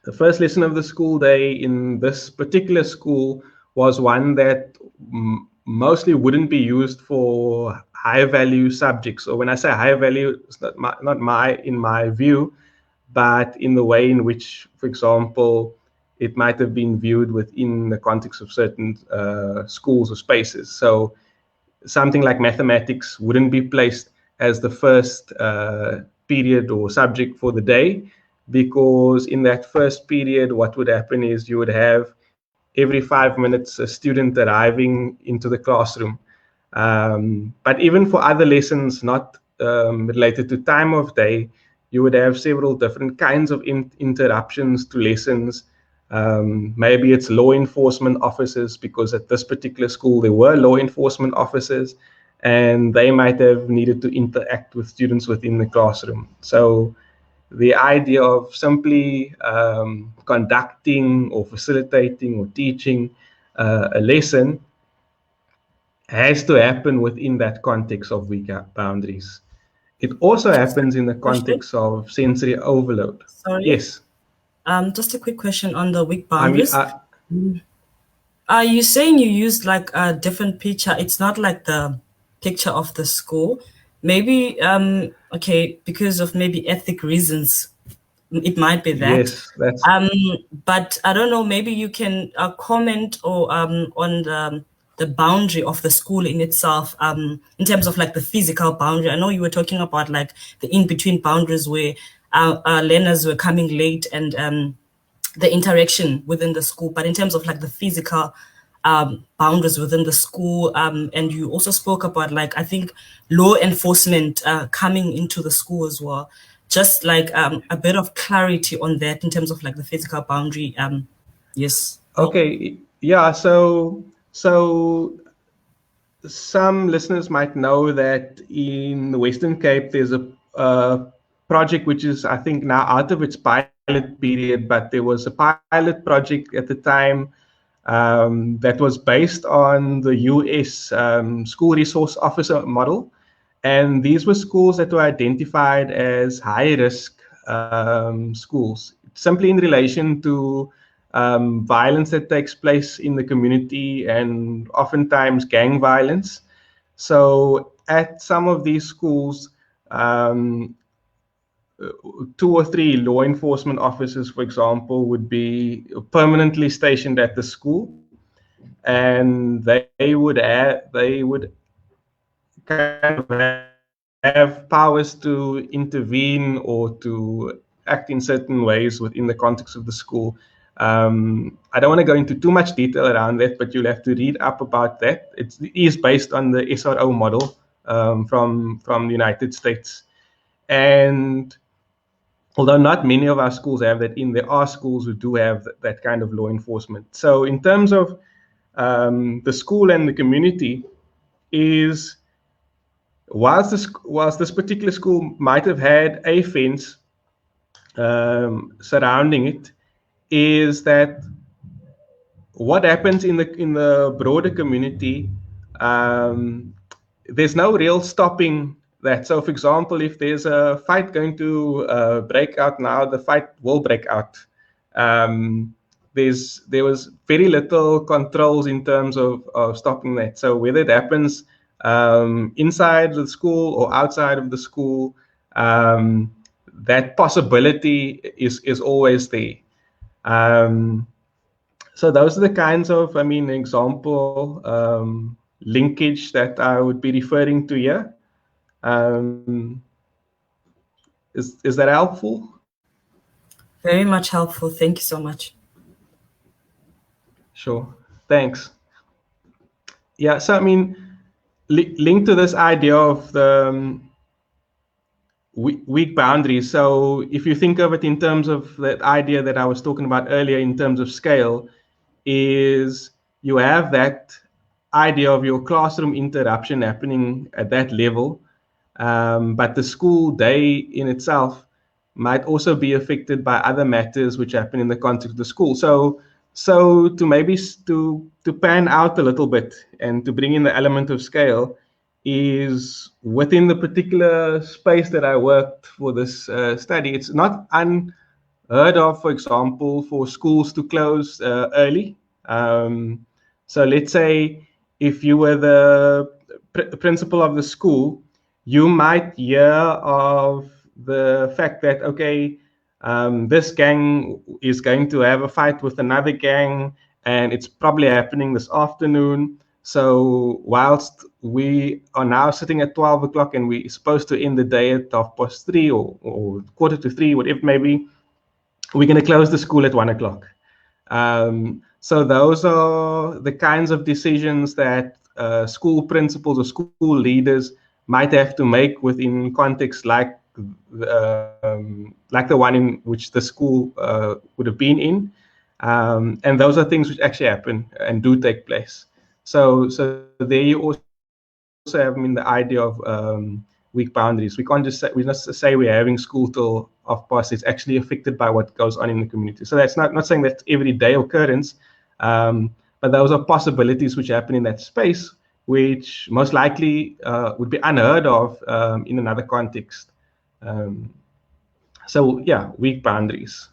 The first lesson of the school day in this particular school was one that mostly wouldn't be used for high value subjects. So when I say high value, it's not in my view, but in the way in which, for example, it might have been viewed within the context of certain schools or spaces. So something like mathematics wouldn't be placed as the first period or subject for the day, because in that first period, what would happen is you would have every 5 minutes a student arriving into the classroom. But even for other lessons not related to time of day, you would have several different kinds of interruptions to lessons. Maybe it's law enforcement officers, because at this particular school there were law enforcement officers, and they might have needed to interact with students within the classroom. So the idea of simply conducting or facilitating or teaching a lesson has to happen within that context of weak boundaries. It also happens in the context of sensory overload. Sorry. Yes. Just a quick question on the weak I mean, boundaries. Are you saying you used like a different picture? It's not like the picture of the school. Maybe okay, because of maybe ethic reasons, it might be that. yes, that's But I don't know. Maybe you can comment or on the boundary of the school in itself, in terms of like the physical boundary. I know you were talking about like the in-between boundaries where our learners were coming late and the interaction within the school, but in terms of like the physical boundaries within the school, and you also spoke about like, I think, law enforcement coming into the school as well. Just like a bit of clarity on that in terms of like the physical boundary. Yes. okay. Yeah. So some listeners might know that in the Western Cape there's a project which is, I think, now out of its pilot period, but there was a pilot project at the time that was based on the US school resource officer model. And these were schools that were identified as high risk schools, simply in relation to violence that takes place in the community, and oftentimes gang violence. So at some of these schools, 2 or 3 law enforcement officers, for example, would be permanently stationed at the school, and they would kind of have powers to intervene or to act in certain ways within the context of the school. I don't want to go into too much detail around that, but you'll have to read up about that. It is based on the SRO model from the United States. And although not many of our schools have that in, there are schools who do have that kind of law enforcement. So in terms of the school and the community, is whilst this particular school might have had a fence surrounding it, is that what happens in the broader community, there's no real stopping that. So, for example, if there's a fight going to break out now, the fight will break out. There was very little controls in terms of stopping that. So whether it happens inside the school or outside of the school, that possibility is always there. So those are the kinds of, example linkage that I would be referring to here. Is that helpful? Very much helpful. Thank you so much. Sure. Thanks. Yeah. So linked to this idea of the weak boundaries. So if you think of it in terms of that idea that I was talking about earlier in terms of scale, is you have that idea of your classroom interruption happening at that level, but the school day in itself might also be affected by other matters which happen in the context of the school. So to maybe to pan out a little bit and to bring in the element of scale, is within the particular space that I worked for this study, it's not unheard of, for example, for schools to close early. So let's say if you were the principal of the school, you might hear of the fact that, okay, this gang is going to have a fight with another gang, and it's probably happening this afternoon. So whilst we are now sitting at 12 o'clock and we're supposed to end the day at 3:30 or 2:45, whatever it may be, we're going to close the school at 1 o'clock. So those are the kinds of decisions that school principals or school leaders might have to make within context like the one in which the school would have been in. And those are things which actually happen and do take place. So there you also have, the idea of weak boundaries. We can't just say we're having school till 12:30. It's actually affected by what goes on in the community. So that's not saying that's everyday occurrence, but those are possibilities which happen in that space, which most likely would be unheard of in another context. So yeah, weak boundaries.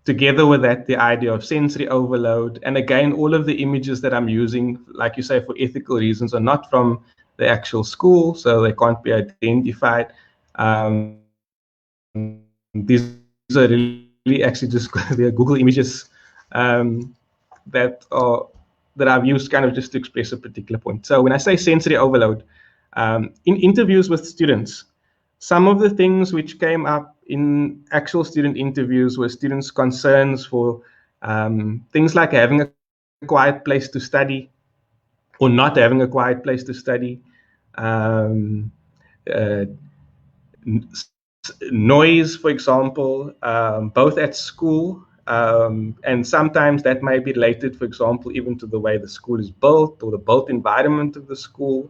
Together with that, the idea of sensory overload. And again, all of the images that I'm using, like you say, for ethical reasons, are not from the actual school, so they can't be identified. These are really actually just the Google images that I've used kind of just to express a particular point. So when I say sensory overload, in interviews with students, some of the things which came up in actual student interviews were students' concerns for things like having a quiet place to study or not having a quiet place to study, noise, for example, both at school, and sometimes that may be related, for example, even to the way the school is built or the built environment of the school.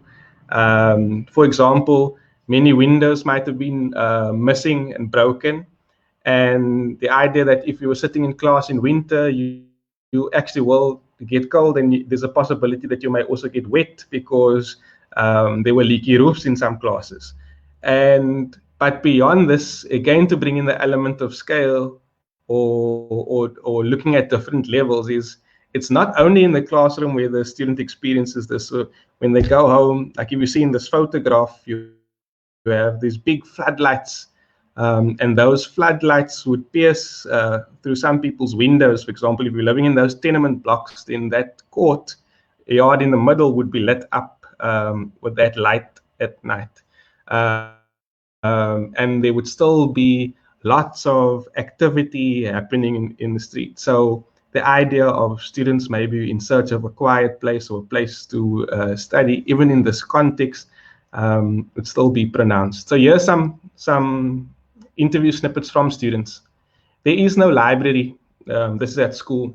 For example, many windows might have been missing and broken. And the idea that if you were sitting in class in winter, you actually will get cold, and there's a possibility that you may also get wet because there were leaky roofs in some classes. But beyond this, again, to bring in the element of scale or looking at different levels, is it's not only in the classroom where the student experiences this. So when they go home, like if you see in this photograph, you have these big floodlights, and those floodlights would pierce through some people's windows. For example, if you're living in those tenement blocks, then that court yard in the middle would be lit up with that light at night. And there would still be lots of activity happening in the street. So the idea of students maybe in search of a quiet place or a place to study, even in this context, would still be pronounced. So here's some interview snippets from students. There is no library, this is at school,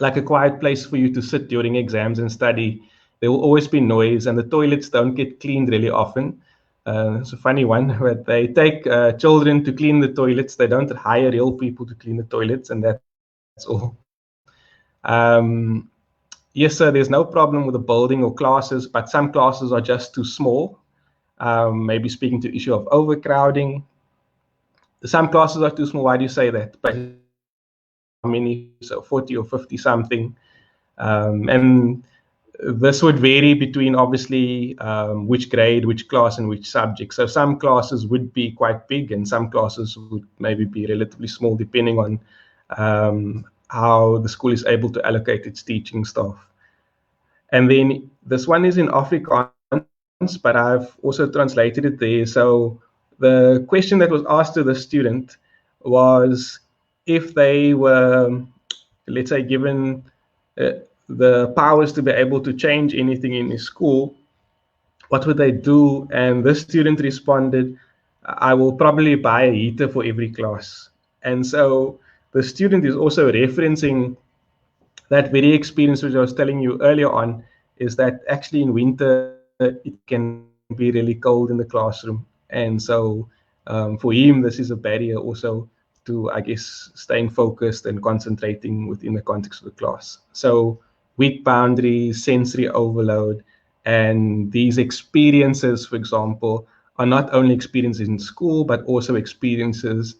like a quiet place for you to sit during exams and study. There will always be noise, and the toilets don't get cleaned really often. It's a funny one, but they take children to clean the toilets. They don't hire real people to clean the toilets, and that's all. Yes, sir, there's no problem with the building or classes, but some classes are just too small. Maybe speaking to the issue of overcrowding. Some classes are too small. Why do you say that? But how many? So 40 or 50 something. And this would vary between obviously which grade, which class, and which subject. So some classes would be quite big, and some classes would maybe be relatively small, depending on how the school is able to allocate its teaching staff. And then this one is in Afrikaans, but I've also translated it there. So the question that was asked to the student was if they were, let's say, given the powers to be able to change anything in his school, what would they do? And this student responded, I will probably buy a heater for every class. And so the student is also referencing that very experience which I was telling you earlier on, is that actually in winter it can be really cold in the classroom. And so for him, this is a barrier also to, I guess, staying focused and concentrating within the context of the class. So weak boundaries, sensory overload, and these experiences, for example, are not only experiences in school, but also experiences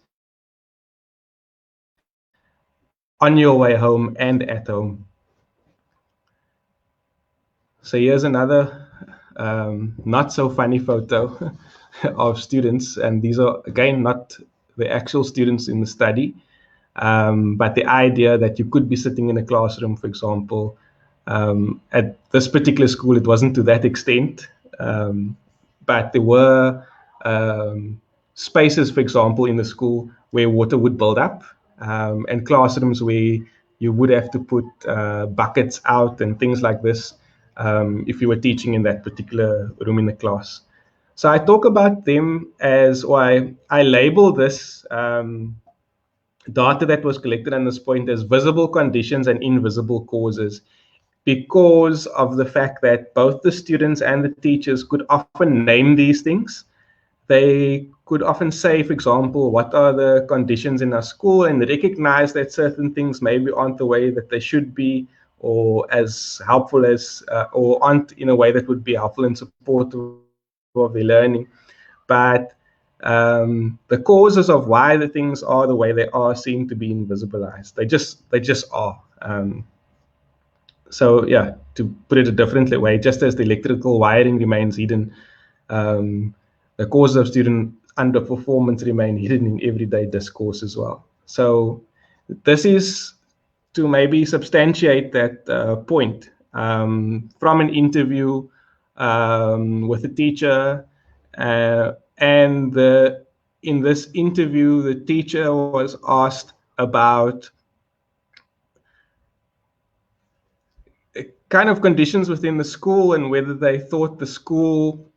on your way home and at home. So here's another not so funny photo of students, and these are again not the actual students in the study, but the idea that you could be sitting in a classroom, for example. At this particular school, it wasn't to that extent, but there were spaces, for example, in the school where water would build up, and classrooms where you would have to put buckets out and things like this if you were teaching in that particular room in the class. So I talk about them as, or I label this data that was collected on this point as visible conditions and invisible causes, because of the fact that both the students and the teachers could often name these things. They could often say, for example, what are the conditions in our school, and recognize that certain things maybe aren't the way that they should be, or as helpful as, or aren't in a way that would be helpful and supportive of their learning. But the causes of why the things are the way they are seem to be invisibilized. They just are. So yeah, to put it a different way, just as the electrical wiring remains hidden, the causes of student underperformance remain hidden in everyday discourse as well. So this is to maybe substantiate that point from an interview with a teacher, and in this interview, the teacher was asked about kind of conditions within the school and whether they thought the school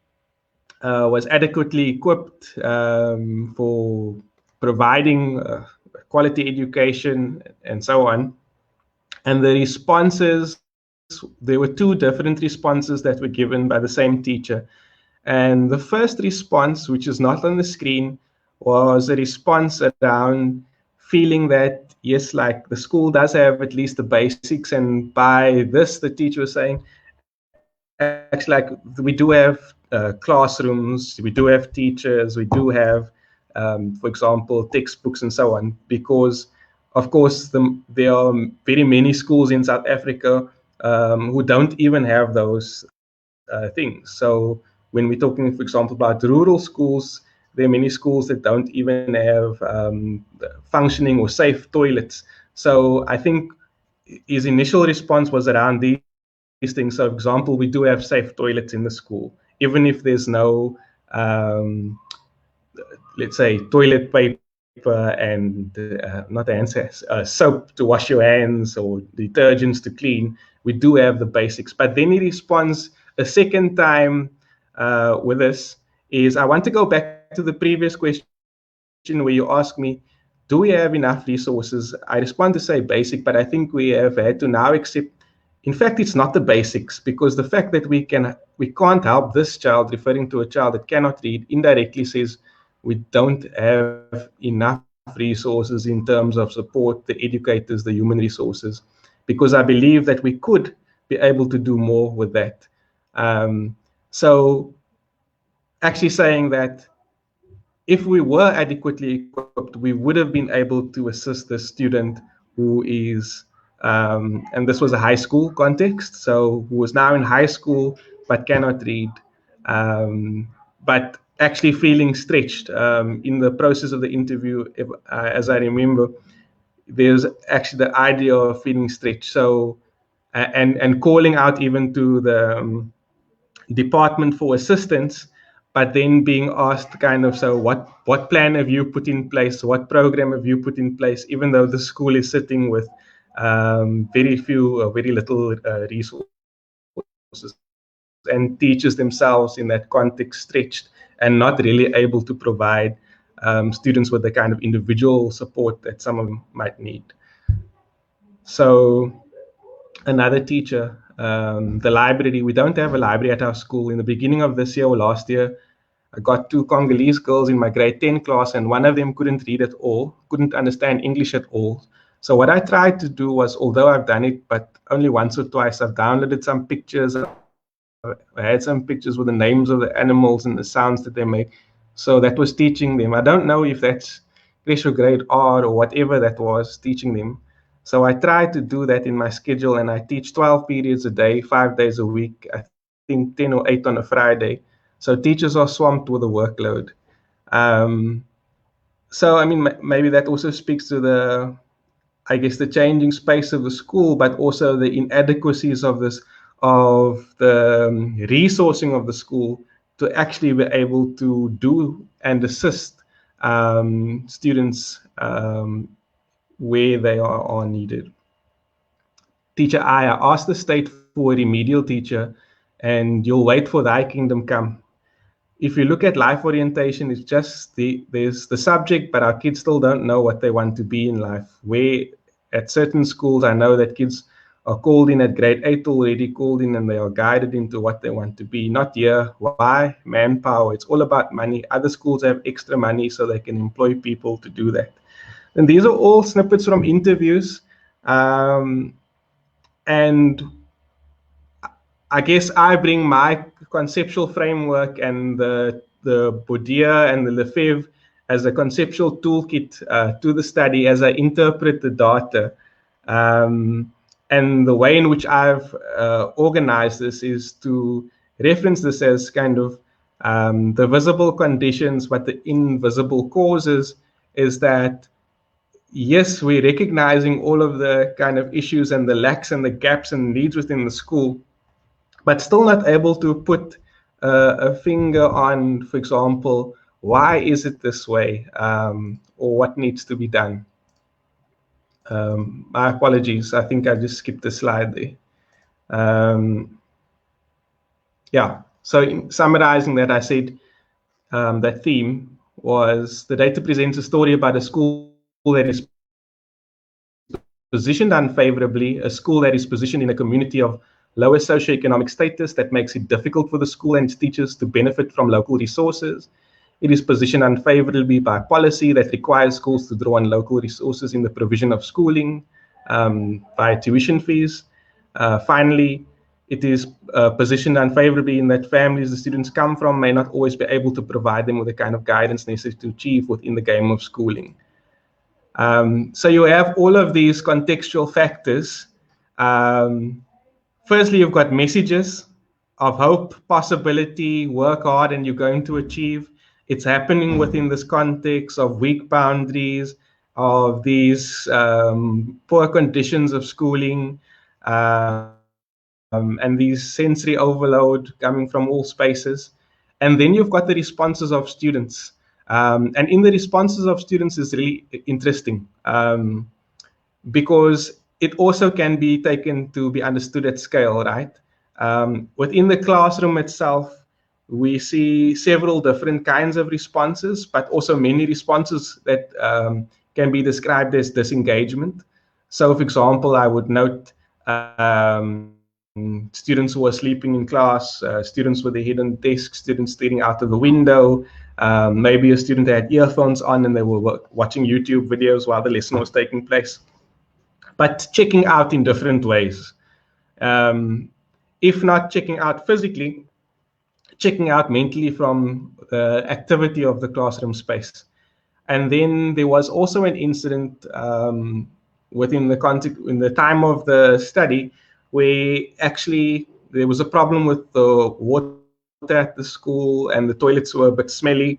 was adequately equipped for providing quality education and so on. And the responses, there were two different responses that were given by the same teacher. And the first response, which is not on the screen, was a response around feeling that, yes, like the school does have at least the basics, and by this, the teacher was saying, actually, like we do have classrooms, we do have teachers, we do have, for example, textbooks and so on, because of course there are very many schools in South Africa who don't even have those things. So when we're talking, for example, about rural schools, there are many schools that don't even have functioning or safe toilets. So I think his initial response was around these things. So, for example, we do have safe toilets in the school, even if there's no, let's say, toilet paper and not hand soap to wash your hands or detergents to clean. We do have the basics. But then he responds a second time with this is, I want to go back to the previous question where you asked me, do we have enough resources? I respond to say basic, but I think we have had to now accept, in fact, it's not the basics, because the fact that we can't help this child, referring to a child that cannot read, indirectly says we don't have enough resources in terms of support, the educators, the human resources, because I believe that we could be able to do more with that. So actually saying that if we were adequately equipped, we would have been able to assist the student who is, and this was a high school context, so who is now in high school but cannot read, but actually feeling stretched. In the process of the interview, as I remember, there's actually the idea of feeling stretched. So, and calling out even to the department for assistance, but then being asked kind of, so what plan have you put in place? What program have you put in place? Even though the school is sitting with very few, very little resources, and teachers themselves in that context stretched and not really able to provide students with the kind of individual support that some of them might need. So another teacher, the library, we don't have a library at our school. In the beginning of this year or last year, I got two Congolese girls in my grade 10 class, and one of them couldn't read at all, couldn't understand English at all. So what I tried to do was, although I've done it, but only once or twice, I've downloaded some pictures. I had some pictures with the names of the animals and the sounds that they make. So that was teaching them. I don't know if that's special grade R or whatever that was, teaching them. So I try to do that in my schedule, and I teach 12 periods a day, 5 days a week. I think 10 or 8 on a Friday. So teachers are swamped with the workload. So I mean, maybe that also speaks to the, I guess, the changing space of the school, but also the inadequacies of the resourcing of the school to actually be able to do and assist students where they are needed. Teacher I asked the state for a remedial teacher, and you'll wait for thy kingdom come. If you look at life orientation, it's just there's the subject, but our kids still don't know what they want to be in life. Where at certain schools, I know that kids are called in at grade 8 already, called in, and they are guided into what they want to be. Not here. Why? Manpower. It's all about money. Other schools have extra money so they can employ people to do that. And these are all snippets from interviews. And I guess I bring my conceptual framework and the Bourdieu and the Lefebvre as a conceptual toolkit to the study as I interpret the data. And the way in which I've organized this is to reference this as kind of the visible conditions, but the invisible causes is that, yes, we're recognizing all of the kind of issues and the lacks and the gaps and needs within the school, but still not able to put a finger on, for example, why is it this way, or what needs to be done. My apologies, I think I just skipped the slide there. Yeah, so in summarizing that, I said that theme was the data presents a story about a school that is positioned unfavorably, a school that is positioned in a community of lower socioeconomic status that makes it difficult for the school and its teachers to benefit from local resources. It is positioned unfavorably by policy that requires schools to draw on local resources in the provision of schooling via tuition fees. Finally, it is positioned unfavorably in that families the students come from may not always be able to provide them with the kind of guidance necessary to achieve within the game of schooling. So you have all of these contextual factors. Firstly, you've got messages of hope, possibility, work hard, and you're going to achieve. It's happening within this context of weak boundaries, of these poor conditions of schooling, and these sensory overload coming from all spaces. And then you've got the responses of students. And in the responses of students is really interesting because it also can be taken to be understood at scale, right? Within the classroom itself, we see several different kinds of responses, but also many responses that can be described as disengagement. So, for example, I would note students who are sleeping in class, students with their head on the desk, students staring out of the window. Maybe a student had earphones on and they were watching YouTube videos while the lesson was taking place. But checking out in different ways. If not checking out physically, checking out mentally from the activity of the classroom space. And then there was also an incident within the context, in the time of the study, where actually there was a problem with the water at the school and the toilets were a bit smelly.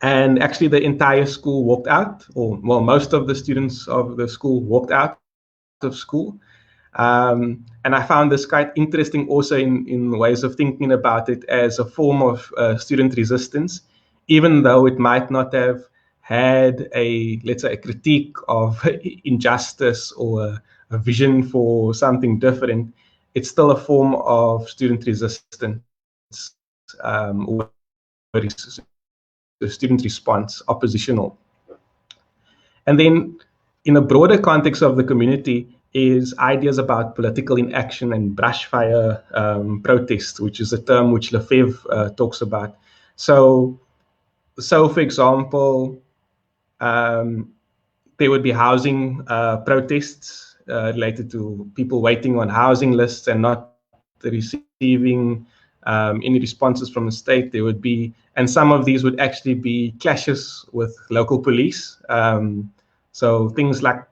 And actually the entire school walked out, or well, most of the students of the school walked out of school. And I found this quite interesting also in ways of thinking about it as a form of student resistance, even though it might not have had a, let's say, a critique of injustice or a vision for something different. It's still a form of student resistance or the student response, oppositional. And then in a broader context of the community is ideas about political inaction and brushfire protest, which is a term which Lefebvre talks about. So for example, there would be housing protests related to people waiting on housing lists and not receiving any responses from the state. There would be, and some of these would actually be clashes with local police. So things like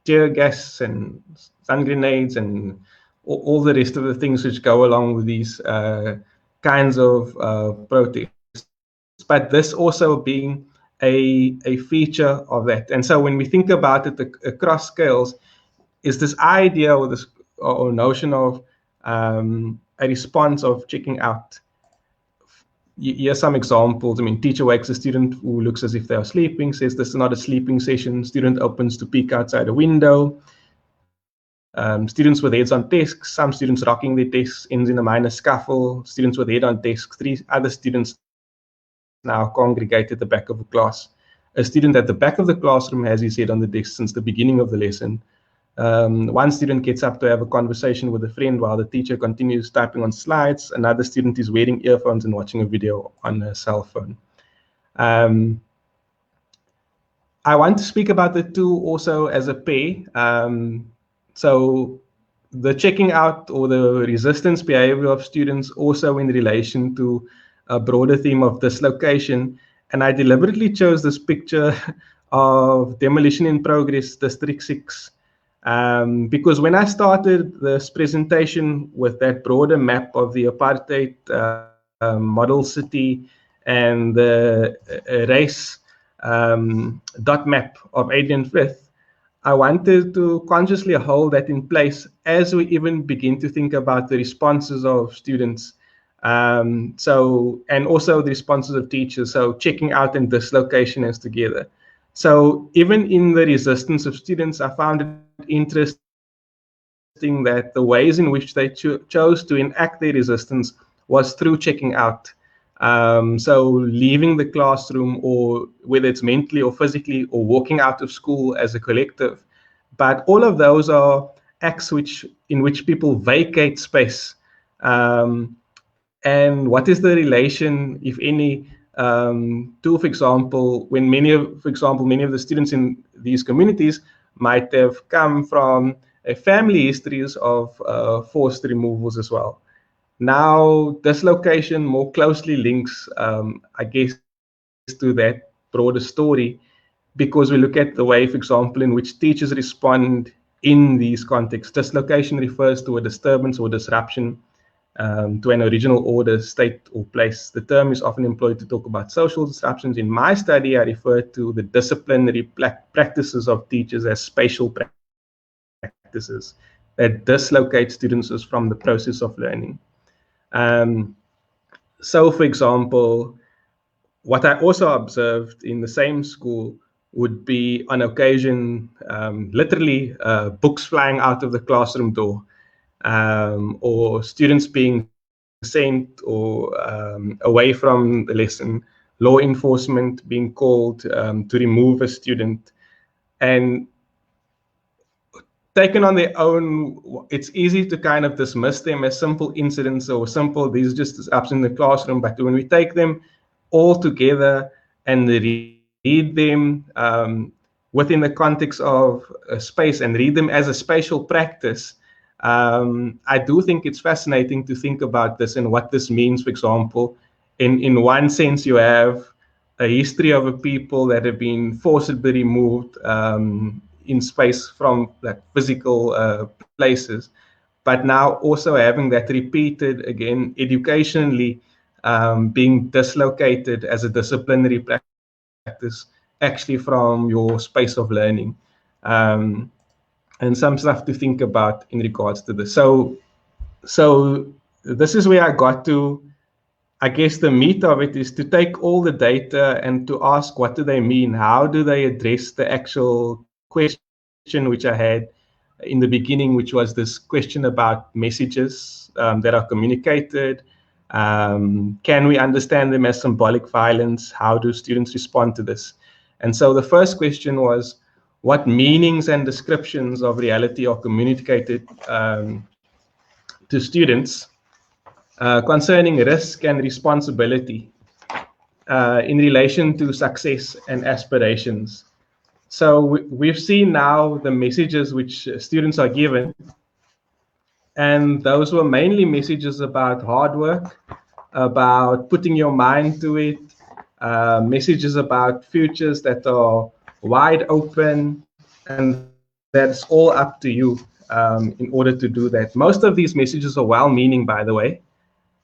tear gas and stun grenades and all the rest of the things which go along with these kinds of protests. But this also being a feature of that. And so when we think about it across scales, is this idea or this or notion of a response of checking out. Here's some examples. I mean, teacher wakes a student who looks as if they are sleeping, says this is not a sleeping session. Student opens to peek outside a window. Students with heads on desks, some students rocking their desks, ends in a minor scuffle. Students with head on desks, 3 other students now congregate at the back of a class. A student at the back of the classroom has his head on the desk since the beginning of the lesson. One student gets up to have a conversation with a friend while the teacher continues typing on slides. Another student is wearing earphones and watching a video on a cell phone. I want to speak about the two also as a pair. So the checking out or the resistance behavior of students also in relation to a broader theme of dislocation. And I deliberately chose this picture of demolition in progress, District 6, because when I started this presentation with that broader map of the apartheid model city and the race dot map of Adrian Frith, I wanted to consciously hold that in place as we even begin to think about the responses of students. And also the responses of teachers. So checking out and dislocation as together. So even in the resistance of students, I found it interesting that the ways in which they chose to enact their resistance was through checking out. So leaving the classroom, or whether it's mentally or physically, or walking out of school as a collective. But all of those are acts in which people vacate space. And what is the relation, if any, to, for example, when many of the students in these communities might have come from family histories of forced removals as well. Now, dislocation more closely links, I guess, to that broader story, because we look at the way, for example, in which teachers respond in these contexts. Dislocation refers to a disturbance or disruption to an original order, state, or place. The term is often employed to talk about social disruptions. In my study, I refer to the disciplinary practices of teachers as spatial practices that dislocate students from the process of learning. So, for example, what I also observed in the same school would be, on occasion, literally books flying out of the classroom door, or students being sent or away from the lesson, law enforcement being called to remove a student. And taken on their own, it's easy to kind of dismiss them as simple incidents or simple, these are just disruptions in the classroom. But when we take them all together and read them within the context of a space and read them as a spatial practice, I do think it's fascinating to think about this and what this means. For example, in one sense, you have a history of a people that have been forcibly removed in space from like physical places, but now also having that repeated again educationally, being dislocated as a disciplinary practice actually from your space of learning. And some stuff to think about in regards to this. So this is where I got to. I guess the meat of it is to take all the data and to ask, what do they mean? How do they address the actual question which I had in the beginning, which was this question about messages that are communicated? Can we understand them as symbolic violence? How do students respond to this? And so the first question was, what meanings and descriptions of reality are communicated to students concerning risk and responsibility in relation to success and aspirations? So we've seen now the messages which students are given, and those were mainly messages about hard work, about putting your mind to it, messages about futures that are wide open, and that's all up to you in order to do that. Most of these messages are well-meaning, by the way.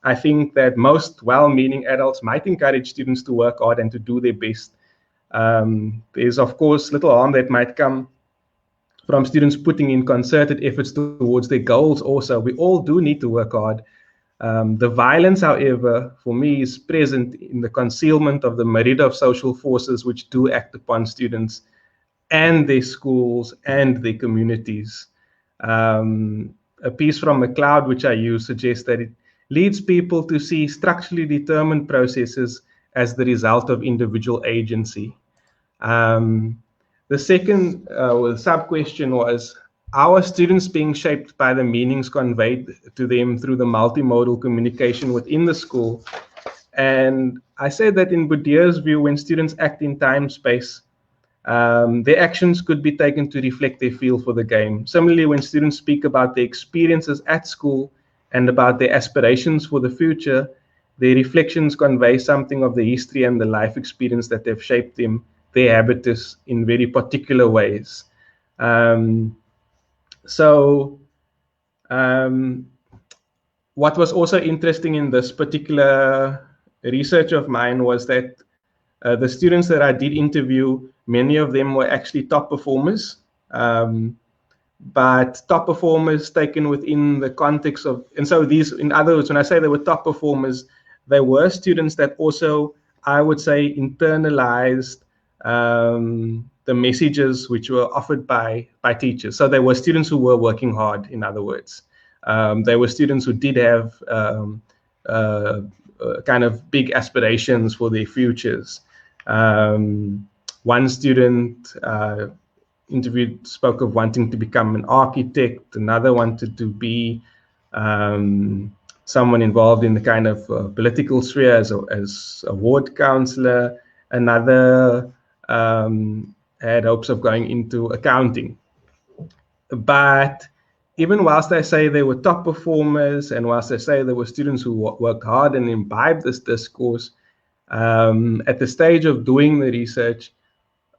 I think that most well-meaning adults might encourage students to work hard and to do their best. There's, of course, little harm that might come from students putting in concerted efforts towards their goals also. We all do need to work hard. The violence, however, for me is present in the concealment of the myriad of social forces which do act upon students and their schools and their communities. A piece from McLeod, which I use, suggests that it leads people to see structurally determined processes as the result of individual agency. The second sub-question was, how are students being shaped by the meanings conveyed to them through the multimodal communication within the school? And I said that in Boudreaux's view, when students act in time-space, their actions could be taken to reflect their feel for the game. Similarly, when students speak about their experiences at school and about their aspirations for the future, their reflections convey something of the history and the life experience that have shaped them, their habitus, in very particular ways. What was also interesting in this particular research of mine was that the students that I did interview, many of them were actually top performers, but top performers taken within the context of, and so these, in other words, when I say they were top performers, they were students that also, I would say, internalized the messages which were offered by teachers. So they were students who were working hard, in other words. They were students who did have kind of big aspirations for their futures. One student interviewed spoke of wanting to become an architect. Another wanted to be someone involved in the kind of political sphere as a ward councillor. Another had hopes of going into accounting. But even whilst I say they were top performers, and whilst I say there were students who worked hard and imbibed this discourse, at the stage of doing the research,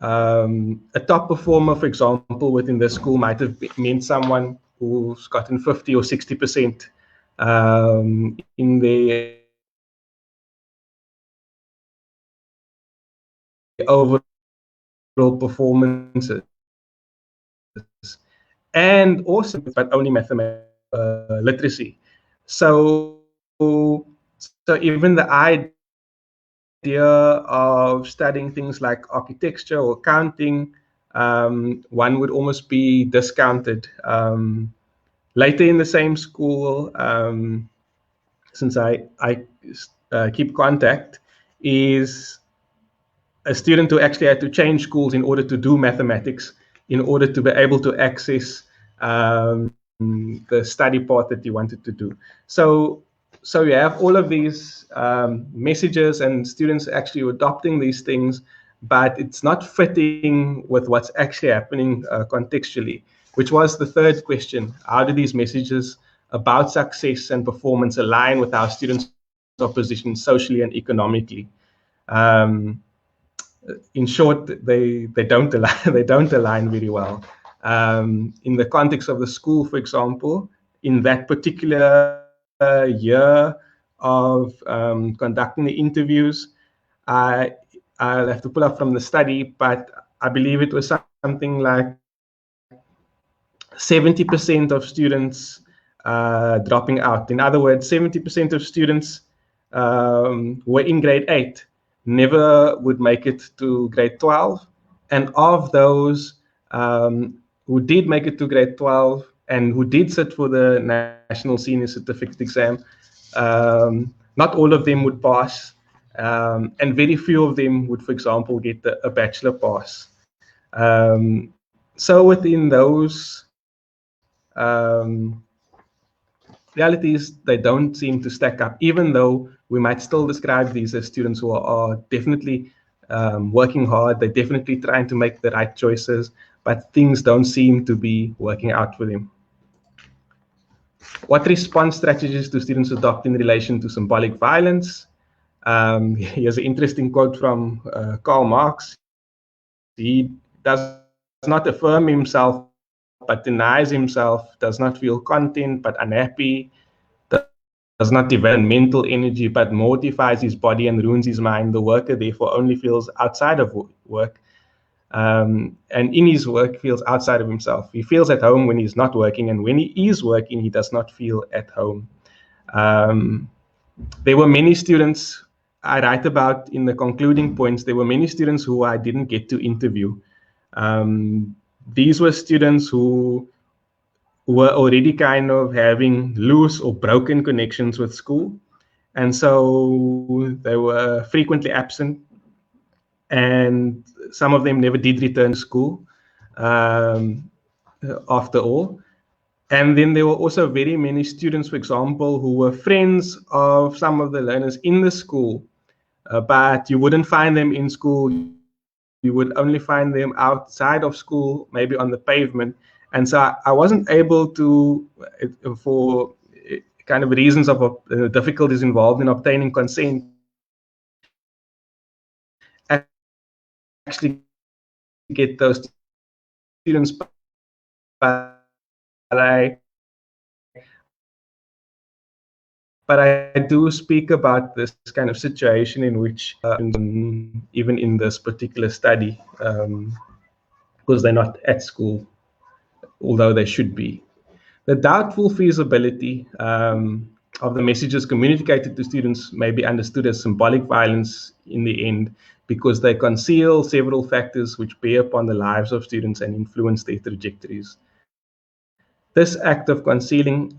a top performer, for example, within the school might have meant someone who's gotten 50 or 60% in their overall performances, and also, but only mathematics literacy. So even the idea of studying things like architecture or accounting, one would almost be discounted. Later in the same school, since I keep contact, is a student who actually had to change schools in order to do mathematics, in order to be able to access the study part that he wanted to do. So you have all of these messages and students actually adopting these things, but it's not fitting with what's actually happening contextually, which was the third question. How do these messages about success and performance align with how students are positioned socially and economically? In short, they don't align. They don't align very well. In the context of the school, for example, in that particular year of conducting the interviews, I'll have to pull up from the study, but I believe it was something like 70% of students dropping out. In other words, 70% of students were in grade 8, never would make it to grade 12. And of those who did make it to grade 12 and who did sit for the National Senior Certificate exam, not all of them would pass. And very few of them would, for example, get a bachelor pass. So within those realities, they don't seem to stack up, even though we might still describe these as students who are definitely working hard. They're definitely trying to make the right choices, but things don't seem to be working out for them. What response strategies do students adopt in relation to symbolic violence? Here's an interesting quote from Karl Marx. He does not affirm himself but denies himself, does not feel content but unhappy, does not develop mental energy but mortifies his body and ruins his mind. The worker therefore only feels outside of work, and in his work feels outside of himself. He feels at home when he's not working, and when he is working, he does not feel at home. There were many students I write about in the concluding points. There were many students who I didn't get to interview. These were students who were already kind of having loose or broken connections with school. And so they were frequently absent, and some of them never did return to school after all. And then there were also very many students, for example, who were friends of some of the learners in the school, but you wouldn't find them in school. You would only find them outside of school, maybe on the pavement. And so I wasn't able to, for kind of reasons of difficulties involved in obtaining consent, actually get those students, but I do speak about this kind of situation in which, even in this particular study, because they're not at school, although they should be. The doubtful feasibility of the messages communicated to students may be understood as symbolic violence in the end, because they conceal several factors which bear upon the lives of students and influence their trajectories. This act of concealing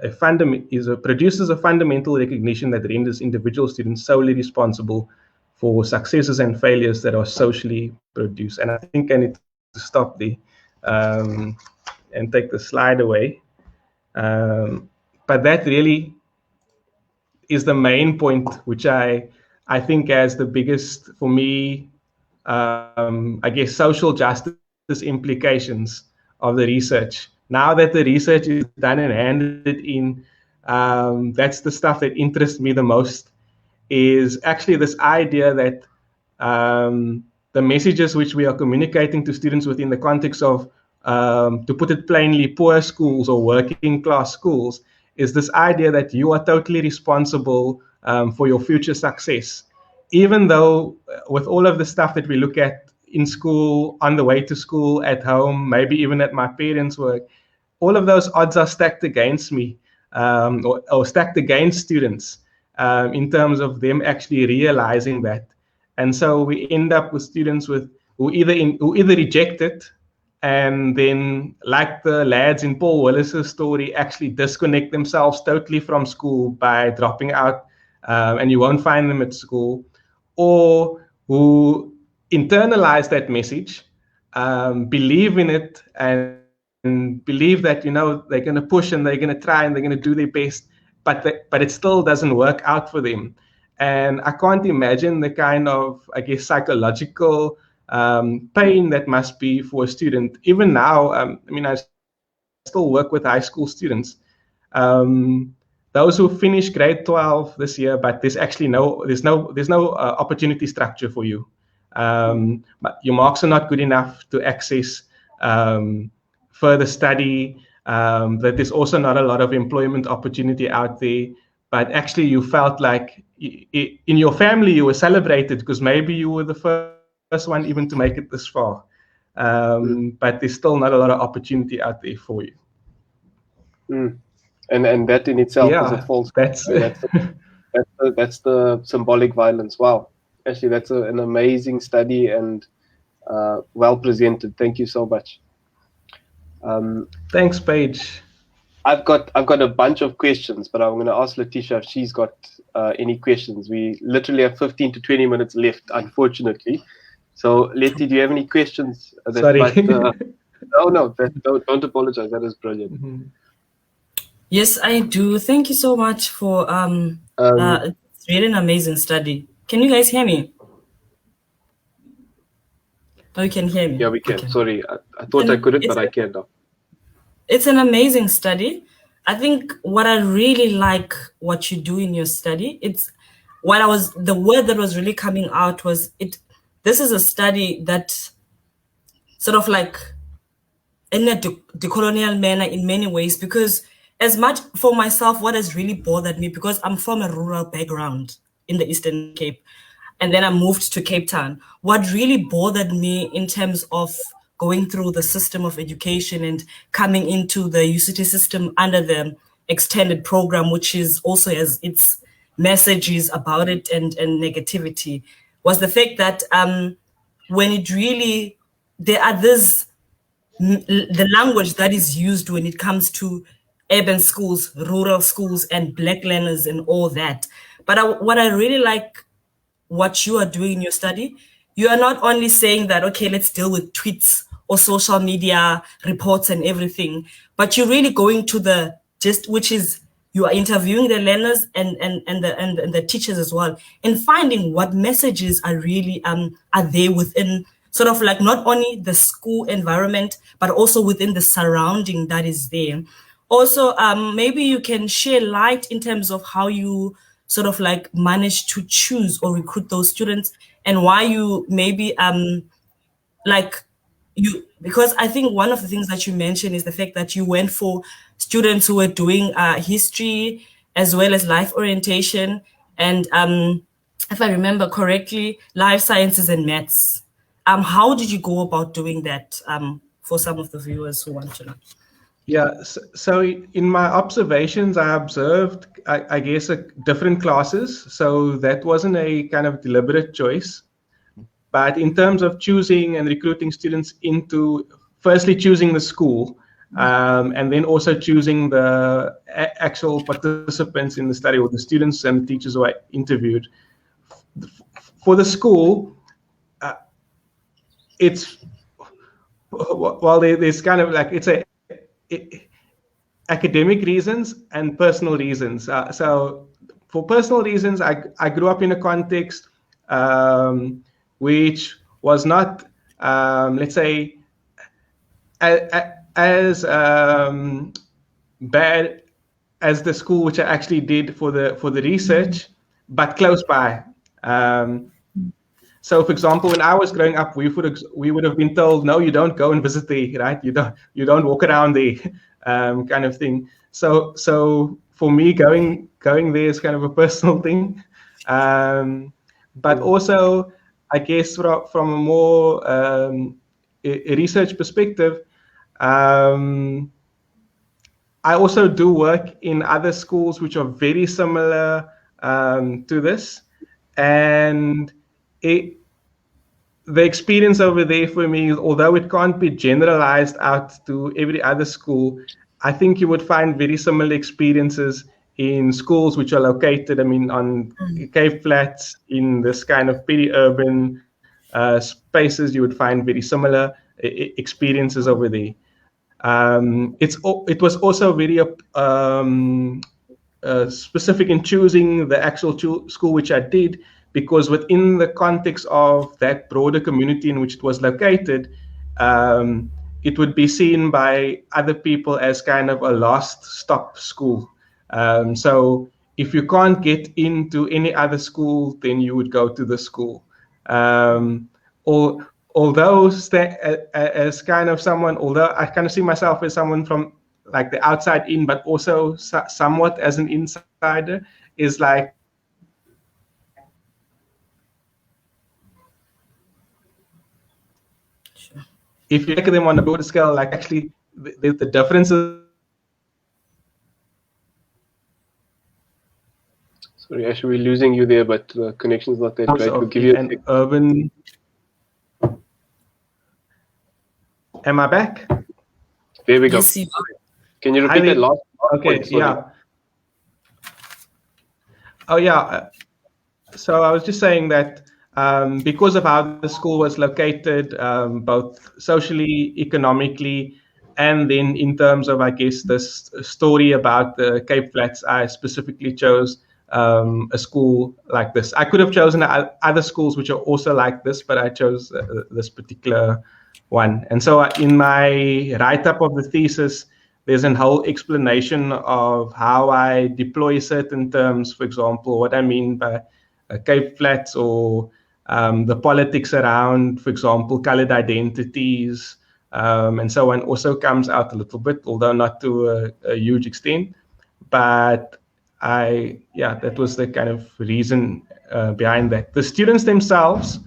produces a fundamental recognition that renders individual students solely responsible for successes and failures that are socially produced. And I think I need to stop there and take the slide away. But that really is the main point, which I think has the biggest, for me, I guess, social justice implications of the research. Now that the research is done and handed in, that's the stuff that interests me the most, is actually this idea that the messages which we are communicating to students within the context of, to put it plainly, poor schools or working class schools, is this idea that you are totally responsible for your future success. Even though with all of the stuff that we look at in school, on the way to school, at home, maybe even at my parents' work, all of those odds are stacked against me, or stacked against students, in terms of them actually realizing that. And so we end up with students who either reject it, and then, like the lads in Paul Willis's story, actually disconnect themselves totally from school by dropping out, and you won't find them at school, or who internalize that message, believe in it, and believe that, they're going to push and they're going to try and they're going to do their best, but it still doesn't work out for them. And I can't imagine the kind of, I guess, psychological pain that must be for a student. Even now, I still work with high school students. Those who finish grade 12 this year, but there's no opportunity structure for you. But your marks are not good enough to access further study. That there's also not a lot of employment opportunity out there. But actually, you felt like in your family you were celebrated because maybe you were the first one even to make it this far. But there's still not a lot of opportunity out there for you. And that in itself is a false. That's the symbolic violence. Wow, actually, that's an amazing study and well presented. Thank you so much. Thanks, Paige. I've got a bunch of questions, but I'm going to ask Letitia if she's got any questions. We literally have 15 to 20 minutes left, unfortunately. So, Leti, do you have any questions? Sorry. No, don't apologize. That is brilliant. Mm-hmm. Yes, I do. Thank you so much for it's really an amazing study. Can you guys hear me? Oh, you can hear me. Yeah, we can. Okay. Sorry, I thought I couldn't, but I can now. It's an amazing study. I think what I really like what you do in your study, the word that was really coming out was this is a study that sort of like in a decolonial manner in many ways, because as much for myself, what has really bothered me, because I'm from a rural background in the Eastern Cape, and then I moved to Cape Town. What really bothered me in terms of going through the system of education and coming into the UCT system under the extended program, which is also has its messages about it and negativity, was the fact that when it really, there are this, the language that is used when it comes to urban schools, rural schools, and Black learners and all that. But what I really like what you are doing in your study, you are not only saying that, okay, let's deal with tweets or social media reports and everything, but you're really going to the gist, which is you are interviewing the learners and the teachers as well, and finding what messages are really are there within sort of like not only the school environment, but also within the surrounding that is there. Also, maybe you can share light in terms of how you sort of like manage to choose or recruit those students, and why you maybe like you, because I think one of the things that you mentioned is the fact that you went for students who were doing history as well as life orientation and if I remember correctly, life sciences and maths. How did you go about doing that for some of the viewers who want to know? Yeah, so in my observations, I observed, I guess, different classes. So that wasn't a kind of deliberate choice. But in terms of choosing and recruiting students into, firstly choosing the school, and then also choosing the actual participants in the study, or the students and the teachers who I interviewed. For the school, it's, well, there's kind of like, it's academic reasons and personal reasons. So for personal reasons, I grew up in a context which was not, let's say, as bad as the school which I actually did for the research, but close by. So, for example, when I was growing up, we would have been told, no, you don't go and visit there, right? You don't walk around there, kind of thing. So for me, going there is kind of a personal thing, but also, I guess, from a more a research perspective, I also do work in other schools which are very similar to this, and the experience over there for me, although it can't be generalized out to every other school, I think you would find very similar experiences in schools which are located, I mean, on Cape Flats, in this kind of peri-urban spaces. You would find very similar experiences over there. It was also very specific in choosing the actual school which I did, because within the context of that broader community in which it was located, it would be seen by other people as kind of a last stop school. So if you can't get into any other school, then you would go to the school. Although as kind of someone, although I kind of see myself as someone from like the outside in, but also somewhat as an insider, is like, if you look at them on a broader scale, like actually the differences. Sorry, actually, we're losing you there, but the connection's not that great. We'll give you an urban. Am I back? There we go. Yes, you are. Can you repeat that last Okay, point? yeah. Oh, yeah. So I was just saying that because of how the school was located, both socially, economically, and then in terms of, I guess, this story about the Cape Flats, I specifically chose a school like this. I could have chosen other schools which are also like this, but I chose this particular one. And so in my write-up of the thesis, there's a whole explanation of how I deploy certain terms, for example, what I mean by Cape Flats, or the politics around, for example, colored identities, and so one also comes out a little bit, although not to a huge extent. But that was the kind of reason behind that. The students themselves,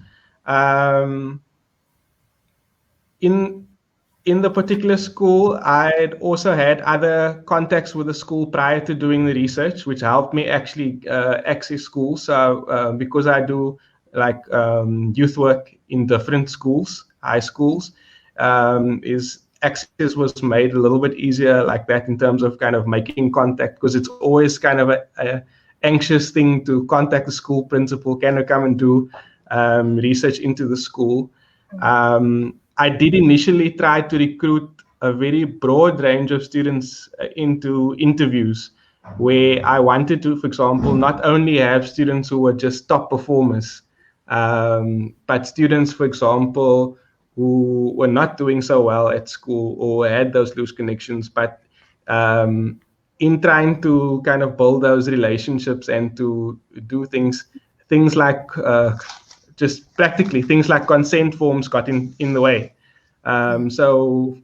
in the particular school, I'd also had other contacts with the school prior to doing the research, which helped me actually access schools. So because I do like youth work in different schools, high schools, access was made a little bit easier like that in terms of kind of making contact, because it's always kind of a anxious thing to contact the school principal, can I come and do research into the school. I did initially try to recruit a very broad range of students into interviews, where I wanted to, for example, not only have students who were just top performers, but students, for example, who were not doing so well at school or had those loose connections, but in trying to kind of build those relationships and to do things like just practically things like consent forms got in the way. So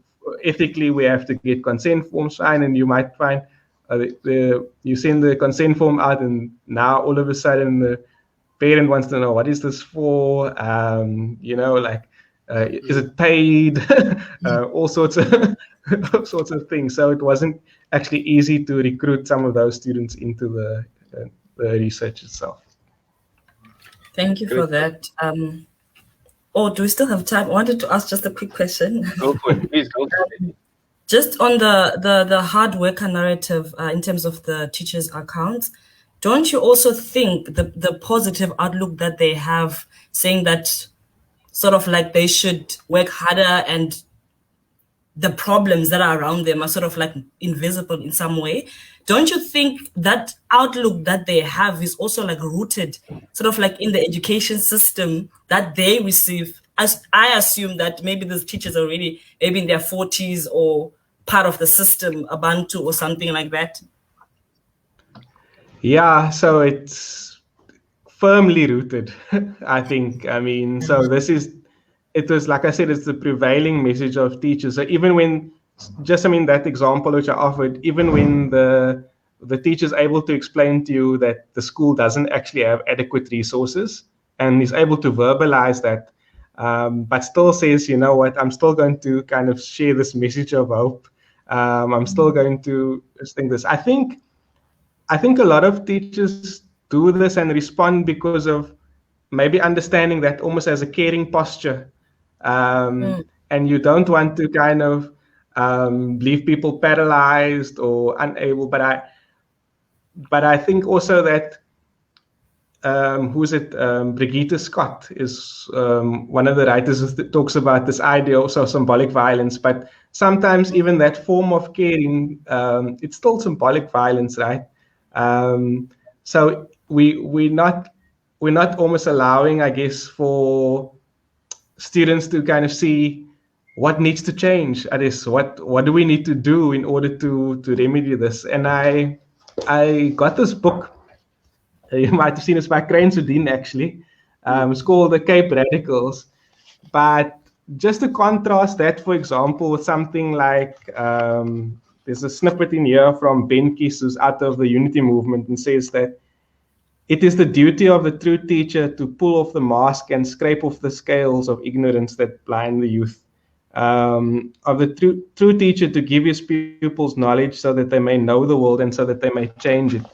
ethically, we have to get consent forms signed, and you might find you send the consent form out, and now all of a sudden the parent wants to know, what is this for? Is it paid? All sorts of things. So it wasn't actually easy to recruit some of those students into the research itself. Thank you for that. Do we still have time? I wanted to ask just a quick question. Go for it, please. Go for it. Just on the hard worker narrative in terms of the teachers' accounts, don't you also think the positive outlook that they have, saying that sort of like they should work harder and the problems that are around them are sort of like invisible in some way? Don't you think that outlook that they have is also like rooted sort of like in the education system that they receive? As I assume that maybe those teachers are already maybe in their 40s or part of the system, Ubuntu or something like that. Yeah, so it's firmly rooted, I think. I mean, so it was, like I said, it's the prevailing message of teachers. So even when, that example which I offered, even when the teacher's able to explain to you that the school doesn't actually have adequate resources and is able to verbalize that, but still says, you know what, I'm still going to kind of share this message of hope. I'm still going to think this. I think a lot of teachers do this and respond because of maybe understanding that almost as a caring posture. And you don't want to kind of leave people paralyzed or unable. But I think also that Brigitte Scott is one of the writers that talks about this idea also of symbolic violence. But sometimes even that form of caring, it's still symbolic violence, right? So we're not almost allowing, I guess, for students to kind of see what needs to change. At this, what do we need to do in order to remedy this? And I got this book. You might have seen it's by Crane Sudin, actually. It's called The Cape Radicals. But just to contrast that, for example, with something like there's a snippet in here from Ben Kiss, who's out of the Unity movement, and says that it is the duty of the true teacher to pull off the mask and scrape off the scales of ignorance that blind the youth. Of the true teacher to give his pupils knowledge so that they may know the world and so that they may change it.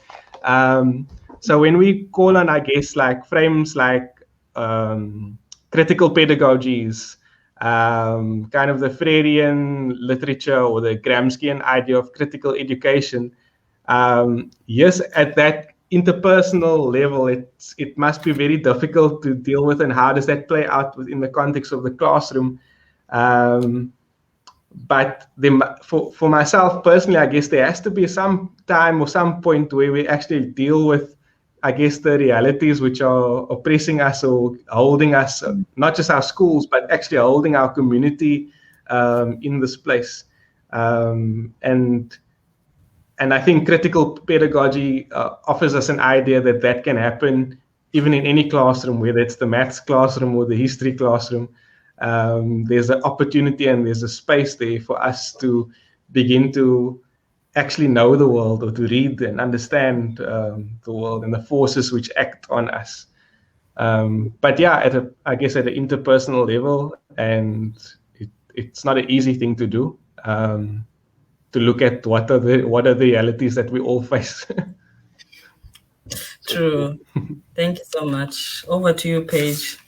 So when we call on, I guess, like frames like critical pedagogies, kind of the Freirean literature or the Gramscian idea of critical education, yes, at that interpersonal level, it must be very difficult to deal with, and how does that play out within the context of the classroom? But for myself personally, I guess there has to be some time or some point where we actually deal with, I guess, the realities which are oppressing us or holding us, not just our schools, but actually holding our community in this place. And I think critical pedagogy offers us an idea that can happen even in any classroom, whether it's the maths classroom or the history classroom. there's an opportunity and there's a space there for us to begin to actually know the world, or to read and understand the world and the forces which act on us. But yeah, I guess at an interpersonal level, and it's not an easy thing to do, to look at what are the realities that we all face. True. Thank you so much. Over to you, Paige.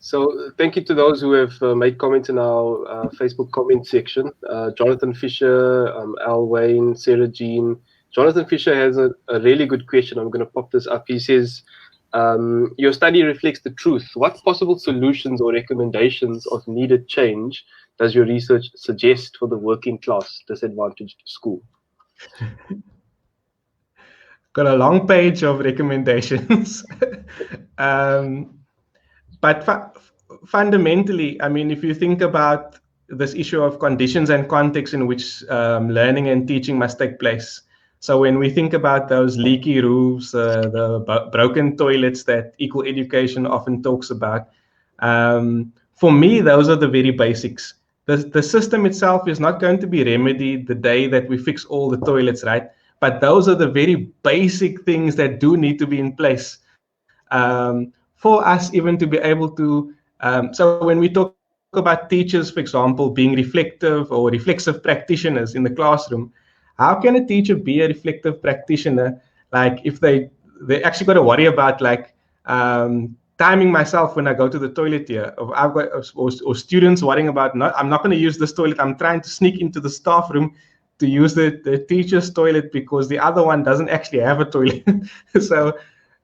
So thank you to those who have made comments in our Facebook comment section. Jonathan Fisher, Al Wayne, Sarah Jean. Jonathan Fisher has a really good question. I'm going to pop this up. He says, your study reflects the truth. What possible solutions or recommendations of needed change does your research suggest for the working class disadvantaged school? Got a long page of recommendations. But fundamentally, I mean, if you think about this issue of conditions and context in which learning and teaching must take place. So when we think about those leaky roofs, the broken toilets that Equal Education often talks about, for me, those are the very basics. The system itself is not going to be remedied the day that we fix all the toilets, right? But those are the very basic things that do need to be in place for us even to be able to. So when we talk about teachers, for example, being reflective or reflexive practitioners in the classroom, how can a teacher be a reflective practitioner? Like if they actually got to worry about like timing myself when I go to the toilet here, or students worrying about, I'm not going to use this toilet. I'm trying to sneak into the staff room to use the teacher's toilet because the other one doesn't actually have a toilet.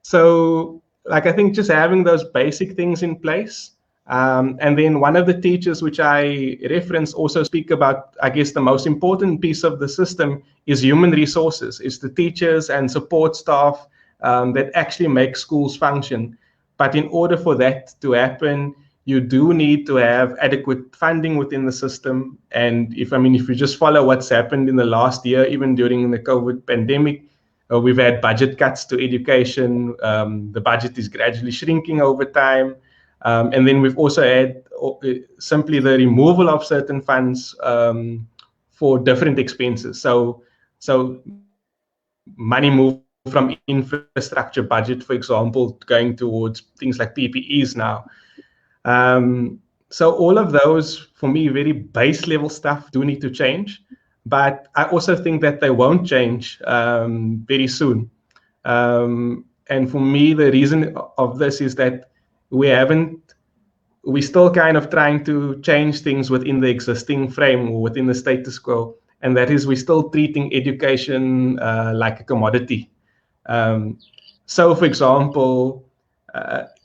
So like I think just having those basic things in place. And then one of the teachers which I reference also speak about, I guess the most important piece of the system is human resources. It's the teachers and support staff that actually make schools function. But in order for that to happen, you do need to have adequate funding within the system. And if you just follow what's happened in the last year, even during the COVID pandemic, we've had budget cuts to education. The budget is gradually shrinking over time. And then we've also had simply the removal of certain funds for different expenses. So money moved from infrastructure budget, for example, going towards things like PPEs now. So all of those, for me, very base level stuff do need to change. But I also think that they won't change very soon. And for me, the reason of this is that we're still kind of trying to change things within the existing frame or within the status quo. And that is, we're still treating education like a commodity. So, for example,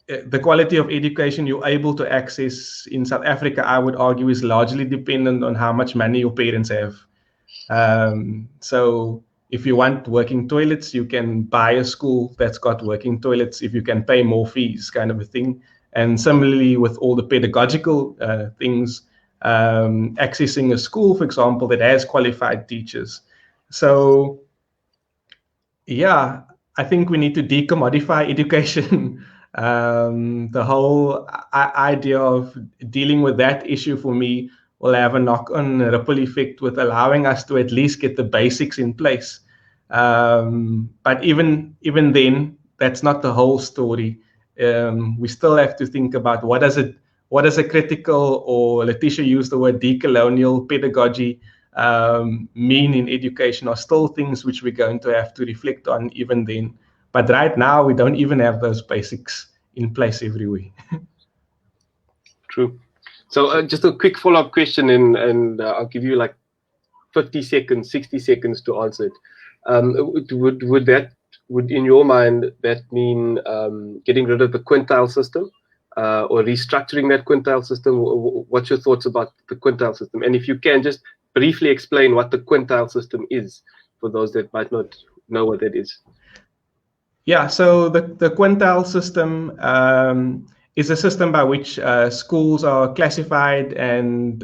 the quality of education you're able to access in South Africa, I would argue, is largely dependent on how much money your parents have. So if you want working toilets, you can buy a school that's got working toilets if you can pay more fees, kind of a thing. And similarly with all the pedagogical things, accessing a school, for example, that has qualified teachers. So yeah, I think we need to decommodify education. The whole idea of dealing with that issue for me will have a knock-on ripple effect with allowing us to at least get the basics in place. But even then, that's not the whole story. We still have to think about what does a critical, or Letitia used the word decolonial pedagogy, mean in education, are still things which we're going to have to reflect on even then. But right now, we don't even have those basics in place everywhere. True. So just a quick follow-up question, and I'll give you like 50 seconds, 60 seconds to answer it. Would in your mind that mean getting rid of the quintile system or restructuring that quintile system? What's your thoughts about the quintile system? And if you can, just briefly explain what the quintile system is for those that might not know what that is. Yeah, so the quintile system is a system by which schools are classified, and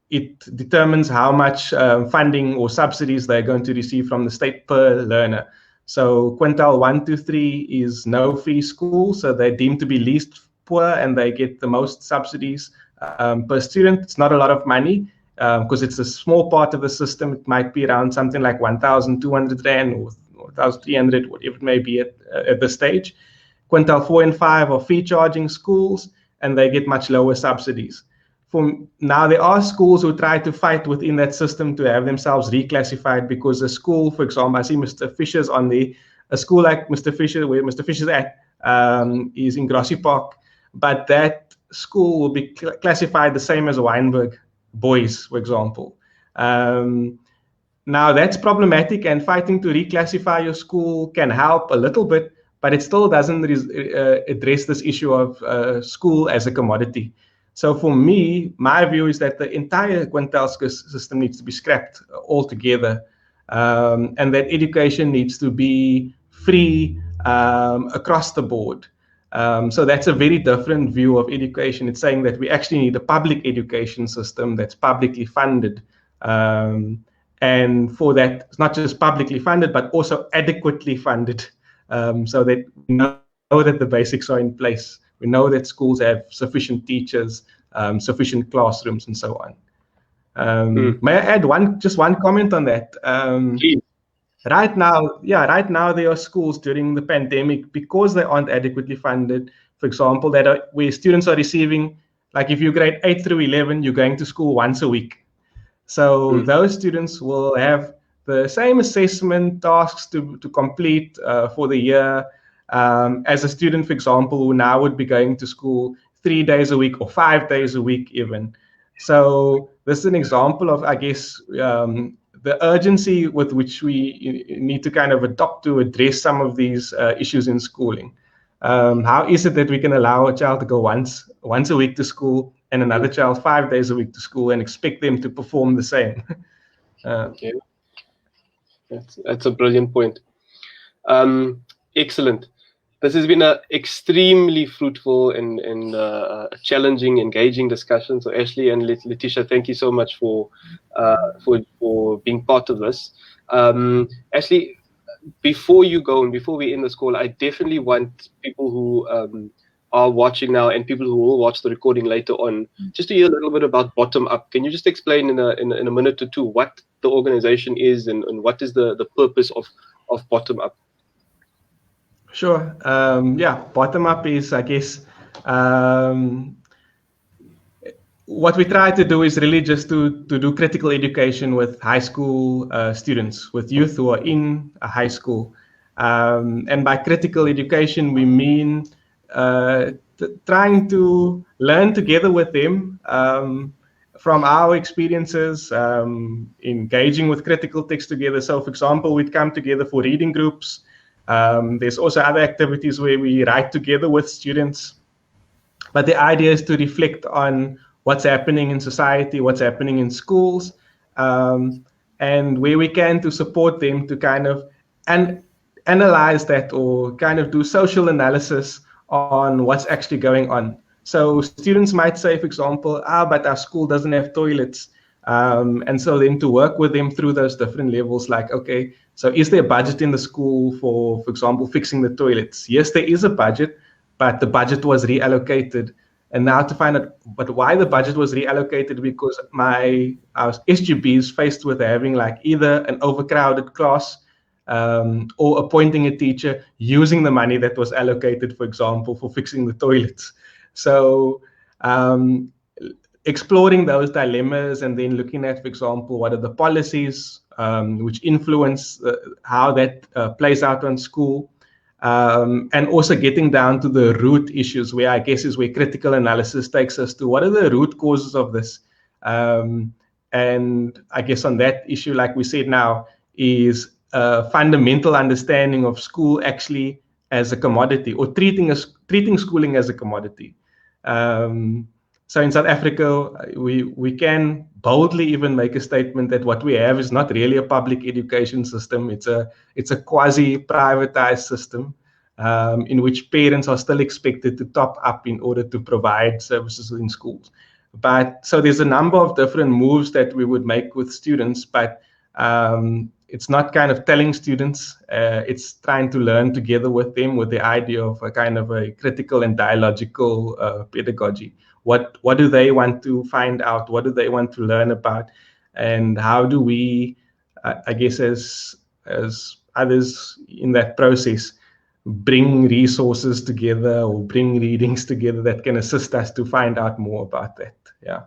it determines how much funding or subsidies they're going to receive from the state per learner. So quintile 1 to 3 is no fee school, so they're deemed to be least poor and they get the most subsidies. per student. It's not a lot of money because it's a small part of the system. It might be around something like 1,200 Rand or 1,300, whatever it may be at this stage. Quintile 4 and 5 are fee charging schools, and they get much lower subsidies. Now, there are schools who try to fight within that system to have themselves reclassified, because a school, for example, I see Mr. Fisher's on there, a school like Mr. Fisher, where Mr. Fisher's at, is in Grassy Park, but that school will be classified the same as Wynberg Boys, for example. Now, that's problematic, and fighting to reclassify your school can help a little bit, but it still doesn't address this issue of school as a commodity. So for me, my view is that the entire quintile system needs to be scrapped altogether, and that education needs to be free across the board. So that's a very different view of education. It's saying that we actually need a public education system that's publicly funded. And for that, it's not just publicly funded, but also adequately funded, so that we know that the basics are in place. We know that schools have sufficient teachers, sufficient classrooms, and so on. May I add just one comment on that? Right now, there are schools during the pandemic, because they aren't adequately funded, for example, where students are receiving, like if you grade 8 through 11, you're going to school once a week. So those students will have the same assessment tasks to complete for the year as a student, for example, who now would be going to school 3 days a week or 5 days a week even. So this is an example of, I guess, the urgency with which we need to kind of adopt to address some of these issues in schooling. How is it that we can allow a child to go once a week to school and another child 5 days a week to school and expect them to perform the same? Okay. That's a brilliant point. Excellent. This has been an extremely fruitful and challenging, engaging discussion. So Ashley and Letitia, thank you so much for being part of this. Ashley, before you go and before we end this call, I definitely want people who are watching now and people who will watch the recording later on just to hear a little bit about Bottomup. Can you just explain in a minute or two what the organization is and what is the purpose of Bottomup? Sure. Bottomup is, I guess, what we try to do is really just to do critical education with high school students, with youth who are in a high school. And by critical education, we mean trying to learn together with them from our experiences, engaging with critical text together. So, for example, we'd come together for reading groups. There's also other activities where we write together with students. But the idea is to reflect on what's happening in society, what's happening in schools, and where we can to support them to kind of analyze that or kind of do social analysis on what's actually going on. So students might say, for example, but our school doesn't have toilets. And so then to work with them through those different levels, like, okay, so is there a budget in the school for example, fixing the toilets? Yes, there is a budget, but the budget was reallocated. And now to find out, but why the budget was reallocated, because our SGB is faced with having like either an overcrowded class or appointing a teacher using the money that was allocated, for example, for fixing the toilets. So exploring those dilemmas and then looking at, for example, what are the policies which influence how that plays out on school, and also getting down to the root issues, where I guess is where critical analysis takes us to. What are the root causes of this? And I guess on that issue, like we said now, is a fundamental understanding of school actually as a commodity, or treating schooling as a commodity. So in South Africa, we can boldly even make a statement that what we have is not really a public education system. It's a quasi-privatized system in which parents are still expected to top up in order to provide services in schools. But so there's a number of different moves that we would make with students, but it's not kind of telling students, it's trying to learn together with them with the idea of a kind of a critical and dialogical pedagogy, what do they want to find out? What do they want to learn about? And how do we, I guess, as others in that process, bring resources together or bring readings together that can assist us to find out more about that. Yeah.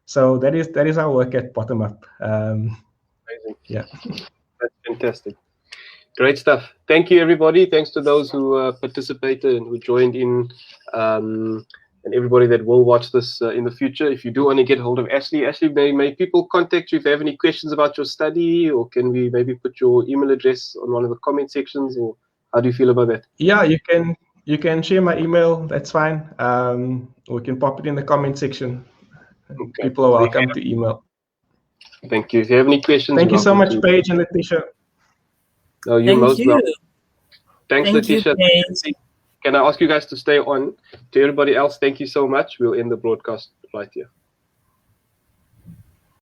So that is our work at Bottomup. Amazing. Yeah. That's fantastic. Great stuff. Thank you, everybody. Thanks to those who participated and who joined in, and everybody that will watch this in the future. If you do want to get hold of Ashley, may people contact you if they have any questions about your study, or can we maybe put your email address on one of the comment sections, or how do you feel about that? Yeah, you can share my email. That's fine. We can pop it in the comment section. Okay. People are welcome to email. Thank you. If you have any questions, Thank you so much, to... Paige and Letitia. No, you're most welcome. Thanks, Thank Letitia. you, Paige. Can I ask you guys to stay on? To everybody else, thank you so much. We'll end the broadcast right here.